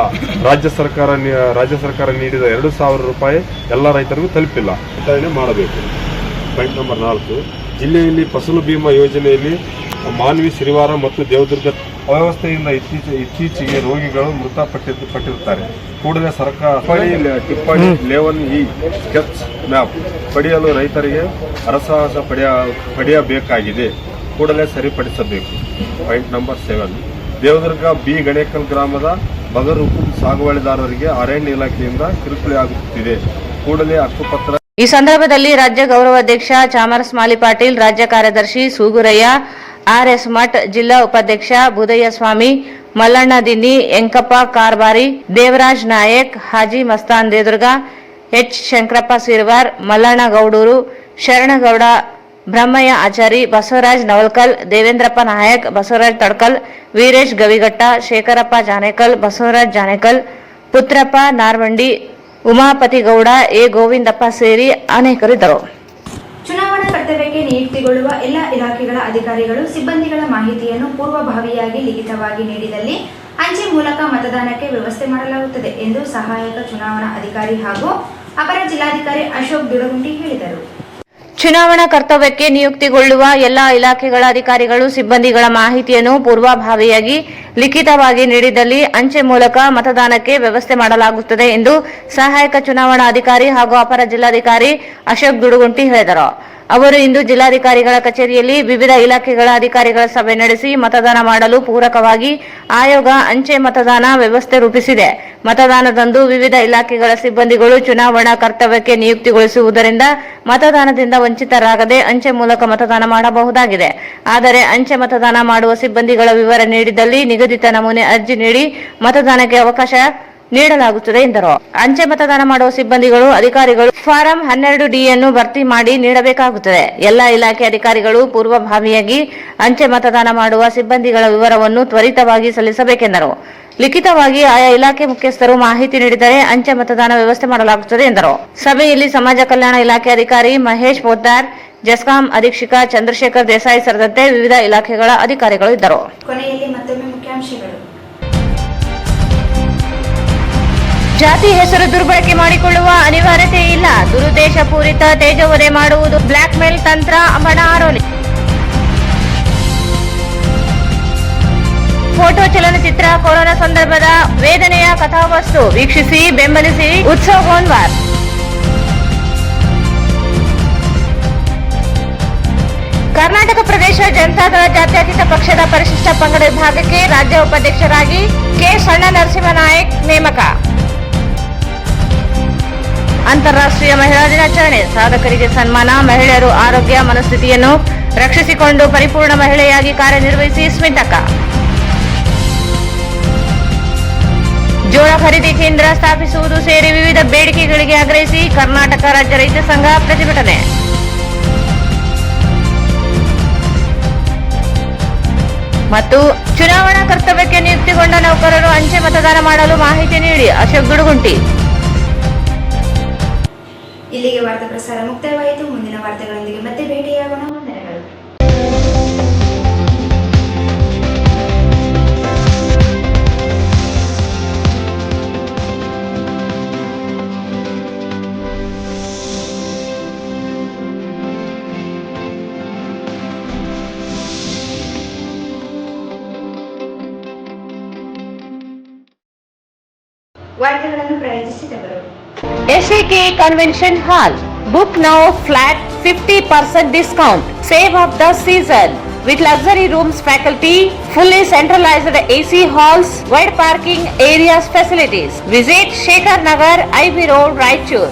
ರಾಜ್ಯ ಸರ್ಕಾರ ನೀಡಿದ 2,000 ರೂಪಾಯಿ ಎಲ್ಲ ರೈತರಿಗೂ ತಲುಪಿಲ್ಲ. ವಿತರಣೆ ಮಾಡಬೇಕು. ಪಾಯಿಂಟ್ ನಂಬರ್ 4, ಜಿಲ್ಲೆಯಲ್ಲಿ ಫಸಲು ಬಿಮಾ ಯೋಜನೆಯಲ್ಲಿ ಮಾನ್ವಿ, ಸಿರಿವಾರ ಮತ್ತು ದೇವದುರ್ಗ ಅವ್ಯವಸ್ಥೆಯಿಂದ ಇತ್ತೀಚೆಗೆ ರೋಗಿಗಳು ಮೃತಪಟ್ಟಿರುತ್ತಾರೆ. ಕೂಡಲೇ ಸರ್ಕಾರ ಟಿಪ್ಪಣಿ, ಲೆವೆನ್ ಸ್ಕೆಚ್ ಮ್ಯಾಪ್ ಪಡೆಯಲು ರೈತರಿಗೆ ಅರಸಾಹಸ ಪಡೆಯಬೇಕಾಗಿದೆ. ಕೂಡಲೇ ಸರಿಪಡಿಸಬೇಕು. Point number 7, Devadurga B Ganekal ಗ್ರಾಮದ ಬಗರ್ ಹುಕುಂ ಸಾಗುವಳಿದಾರರಿಗೆ ಅರಣ್ಯ ಇಲಾಖೆಯಿಂದ ಕಿರುಕುಳ ಆಗುತ್ತಿದೆ. ಕೂಡಲೇ ಹಕ್ಕುಪತ್ರ. ಈ ಸಂದರ್ಭದಲ್ಲಿ ರಾಜ್ಯ ಗೌರವಾಧ್ಯಕ್ಷ ಚಾಮರಸ್ ಮಾಲಿ ಪಾಟೀಲ್, ರಾಜ್ಯ ಕಾರ್ಯದರ್ಶಿ ಸೂಗುರಯ್ಯ, RS ಮಠ್, ಜಿಲ್ಲಾ ಉಪಾಧ್ಯಕ್ಷ ಬುದಯ್ಯ ಸ್ವಾಮಿ, ಮಲ್ಲಣ್ಣ ದಿನ್ನಿ, ಎಂಕಪ್ಪ ಕಾರ್ಬಾರಿ, ದೇವರಾಜ್ ನಾಯಕ್, ಹಾಜಿ ಮಸ್ತಾನ್ ದೇದುರ್ಗ, H ಶಂಕರಪ್ಪ ಸಿರ್ವಾರ್, ಮಲ್ಲಣ್ಣ ಗೌಡೂರು, ಶರಣಗೌಡ, ಬ್ರಹ್ಮಯ್ಯ ಆಚಾರಿ, ಬಸವರಾಜ್ ನವಲ್ಕಲ್, ದೇವೇಂದ್ರಪ್ಪ ನಾಯಕ್, ಬಸವರಾಜ್ ತಡ್ಕಲ್, ವೀರೇಶ್ ಗವಿಘಟ್ಟ, ಶೇಖರಪ್ಪ ಜಾನೇಕಲ್, ಬಸವರಾಜ್ ಜಾನೇಕಲ್, ಪುತ್ರಪ್ಪ ನಾರ್ವಂಡಿ, ಉಮಾಪತಿ ಗೌಡ, ಎ ಗೋವಿಂದಪ್ಪ ಸೇರಿ ಅನೇಕರಿದ್ದರು. ಚುನಾವಣಾ ಕರ್ತವ್ಯಕ್ಕೆ ನಿಯುಕ್ತಿಗೊಳ್ಳುವ ಎಲ್ಲ ಇಲಾಖೆಗಳ ಅಧಿಕಾರಿಗಳು ಸಿಬ್ಬಂದಿಗಳ ಮಾಹಿತಿಯನ್ನು ಪೂರ್ವಭಾವಿಯಾಗಿ ಲಿಖಿತವಾಗಿ ನೀಡಿದಲ್ಲಿ ಅಂಚೆ ಮೂಲಕ ಮತದಾನಕ್ಕೆ ವ್ಯವಸ್ಥೆ ಮಾಡಲಾಗುತ್ತದೆ ಎಂದು ಸಹಾಯಕ ಚುನಾವಣಾ ಅಧಿಕಾರಿ ಹಾಗೂ ಅಪರ ಜಿಲ್ಲಾಧಿಕಾರಿ ಅಶೋಕ್ ದುಡಗುಂಟಿ ಹೇಳಿದರು. ಚುನಾವಣಾ ಕರ್ತವ್ಯಕ್ಕೆ ನಿಯುಕ್ತಿಗೊಳ್ಳುವ ಎಲ್ಲಾ ಇಲಾಖೆಗಳ ಅಧಿಕಾರಿಗಳು ಸಿಬ್ಬಂದಿಗಳ ಮಾಹಿತಿಯನ್ನು ಪೂರ್ವಭಾವಿಯಾಗಿ ಲಿಖಿತವಾಗಿ ನೀಡಿದಲ್ಲಿ ಅಂಚೆ ಮೂಲಕ ಮತದಾನಕ್ಕೆ ವ್ಯವಸ್ಥೆ ಮಾಡಲಾಗುತ್ತದೆ ಎಂದು ಸಹಾಯಕ ಚುನಾವಣಾ ಅಧಿಕಾರಿ ಹಾಗೂ ಅಪರ ಜಿಲ್ಲಾಧಿಕಾರಿ ಅಶೋಕ್ ದುಡುಗುಂಟಿ ಹೇಳಿದರು. ಅವರು ಇಂದು ಜಿಲ್ಲಾಧಿಕಾರಿಗಳ ಕಚೇರಿಯಲ್ಲಿ ವಿವಿಧ ಇಲಾಖೆಗಳ ಅಧಿಕಾರಿಗಳ ಸಭೆ ನಡೆಸಿ ಮತದಾನ ಮಾಡಲು ಪೂರಕವಾಗಿ ಆಯೋಗ ಅಂಚೆ ಮತದಾನ ವ್ಯವಸ್ಥೆ ರೂಪಿಸಿದೆ. ಮತದಾನದಂದು ವಿವಿಧ ಇಲಾಖೆಗಳ ಸಿಬ್ಬಂದಿಗಳು ಚುನಾವಣಾ ಕರ್ತವ್ಯಕ್ಕೆ ನಿಯುಕ್ತಿಗೊಳಿಸುವುದರಿಂದ ಮತದಾನದಿಂದ ವಂಚಿತರಾಗದೆ ಅಂಚೆ ಮೂಲಕ ಮತದಾನ ಮಾಡಬಹುದಾಗಿದೆ. ಆದರೆ ಅಂಚೆ ಮತದಾನ ಮಾಡುವ ಸಿಬ್ಬಂದಿಗಳ ವಿವರ ನೀಡಿದಲ್ಲಿ ನಿಗದಿತ ನಮೂನೆ ಅರ್ಜಿ ನೀಡಿ ಮತದಾನಕ್ಕೆ ಅವಕಾಶ ನೀಡಲಾಗುತ್ತದೆ ಎಂದರು. ಅಂಚೆ ಮತದಾನ ಮಾಡುವ ಸಿಬ್ಬಂದಿಗಳು ಅಧಿಕಾರಿಗಳು ಫಾರಂ 12D ಯನ್ನು ಭರ್ತಿ ಮಾಡಿ ನೀಡಬೇಕಾಗುತ್ತದೆ. ಎಲ್ಲ ಇಲಾಖೆ ಅಧಿಕಾರಿಗಳು ಪೂರ್ವಭಾವಿಯಾಗಿ ಅಂಚೆ ಮತದಾನ ಮಾಡುವ ಸಿಬ್ಬಂದಿಗಳ ವಿವರವನ್ನು ತ್ವರಿತವಾಗಿ ಸಲ್ಲಿಸಬೇಕೆಂದರು. ಲಿಖಿತವಾಗಿ ಆಯಾ ಇಲಾಖೆ ಮುಖ್ಯಸ್ಥರು ಮಾಹಿತಿ ನೀಡಿದರೆ ಅಂಚೆ ಮತದಾನ ವ್ಯವಸ್ಥೆ ಮಾಡಲಾಗುತ್ತದೆ ಎಂದರು. ಸಭೆಯಲ್ಲಿ ಸಮಾಜ ಕಲ್ಯಾಣ ಇಲಾಖೆ ಅಧಿಕಾರಿ ಮಹೇಶ್ ಪೋದ್ದಾರ್, ಜೆಸ್ಕಾಂ ಅಧೀಕ್ಷಕ ಚಂದ್ರಶೇಖರ್ ದೇಸಾಯಿ ಸೇರಿದಂತೆ ವಿವಿಧ ಇಲಾಖೆಗಳ ಅಧಿಕಾರಿಗಳು ಇದ್ದರು. ಕೊನೆಯಲ್ಲಿ ಮತ್ತೊಮ್ಮೆ ಮುಖ್ಯಾಂಶಗಳು. ಜಾತಿ ಹೆಸರು ದುರ್ಬಳಕೆ ಮಾಡಿಕೊಳ್ಳುವ ಅನಿವಾರ್ಯತೆ ಇಲ್ಲ. ದುರುದ್ದೇಶಪೂರಿತ ತೇಜೋವಧೆ ಮಾಡುವುದು ಬ್ಲಾಕ್ ಮೇಲ್ ತಂತ್ರ, ಹಣ ಆರೋಲಿ. ಫೋಟೋ ಚಲನಚಿತ್ರ ಕೊರೋನಾ ಸಂದರ್ಭದ ವೇದನೆಯ ಕಥಾವಸ್ತು ವೀಕ್ಷಿಸಿ, ಬೆಂಬಲಿಸಿ ಉತ್ಸವ್ ಹೋನ್ವಾರ್. ಕರ್ನಾಟಕ ಪ್ರದೇಶ ಜನತಾದಳ ಜಾತ್ಯತೀತ ಪಕ್ಷದ ಪರಿಶಿಷ್ಟ ಪಂಗಡ ವಿಭಾಗಕ್ಕೆ ರಾಜ್ಯ ಉಪಾಧ್ಯಕ್ಷರಾಗಿ ಕೆ ಸಣ್ಣ ನರಸಿಂಹನಾಯಕ್ ನೇಮಕ. ಅಂತಾರಾಷ್ಟ್ರೀಯ ಮಹಿಳಾ ದಿನಾಚರಣೆ, ಸಾಧಕರಿಗೆ ಸನ್ಮಾನ. ಮಹಿಳೆಯರು ಆರೋಗ್ಯ ಮನಸ್ಥಿತಿಯನ್ನು ರಕ್ಷಿಸಿಕೊಂಡು ಪರಿಪೂರ್ಣ ಮಹಿಳೆಯಾಗಿ ಕಾರ್ಯನಿರ್ವಹಿಸಿ ಸ್ಮಿತಕ್ಕ. ಜೋಳ ಖರೀದಿ ಕೇಂದ್ರ ಸ್ಥಾಪಿಸುವುದು ಸೇರಿ ವಿವಿಧ ಬೇಡಿಕೆಗಳಿಗೆ ಆಗ್ರಹಿಸಿ ಕರ್ನಾಟಕ ರಾಜ್ಯ ರೈತ ಸಂಘ ಪ್ರತಿಭಟನೆ. ಮತ್ತು ಚುನಾವಣಾ ಕರ್ತವ್ಯಕ್ಕೆ ನಿಯುಕ್ತಿಗೊಂಡ ನೌಕರರು ಅಂಚೆ ಮತದಾನ ಮಾಡಲು ಮಾಹಿತಿ ನೀಡಿ. ಅಶೋಕ್ ಗುಡುಗುಂಟಿ. ಇಲ್ಲಿಗೆ ವಾರ್ತಾ ಪ್ರಸಾರ ಮುಕ್ತಾಯವಾಯಿತು. ಮುಂದಿನ ವಾರ್ತೆಗಳೊಂದಿಗೆ ಮತ್ತೆ ಭೇಟಿಯಾಗೋಣ. ವಂದನೆಗಳು. ವಾರ್ತೆಗಳನ್ನು ಪ್ರಾಯೋಜಿಸಿದವರು SAK Convention Hall. Book now flat 50% discount. Save of the season. With luxury rooms, faculty, fully centralized AC halls, wide parking areas, facilities. Visit Shekhar Nagar, IB Road, Raichur.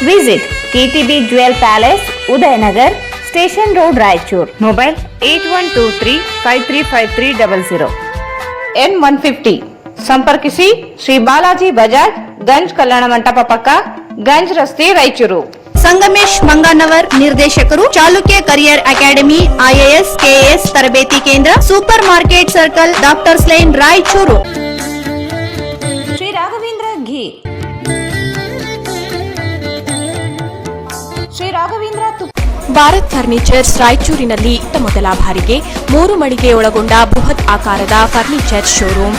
Visit KTB Jewel Palace, Udayanagar, Station Road, Raichur. Mobile 8123535300. N150. ಸಂಪರ್ಕಿಸಿ ಶ್ರೀ ಬಾಲಾಜಿ ಬಜಾಜ್, ಗಂಜ್ ಕಲ್ಯಾಣ ಮಂಟಪ ಪಕ್ಕ, ಗಂಜ್ ರಸ್ತೆ, ರಾಯಚೂರು. ಸಂಗಮೇಶ್ ಮಂಗಾನವರ್, ನಿರ್ದೇಶಕರು, Chalukya career academy, IAS, KAS ತರಬೇತಿ ಕೇಂದ್ರ, super market circle, doctors line, Raichur. Shri Raghavendra ghee. Shri Raghavendra Bharat furnitures ರಾಯಚೂರಿನಲ್ಲಿ ಮೊದಲ ಬಾರಿಗೆ 3 ಮಳಿಗೆ ಒಳಗೊಂಡ ಬೃಹತ್ ಆಕಾರದ ಫರ್ನಿಚರ್ ಶೋರೂಮ್.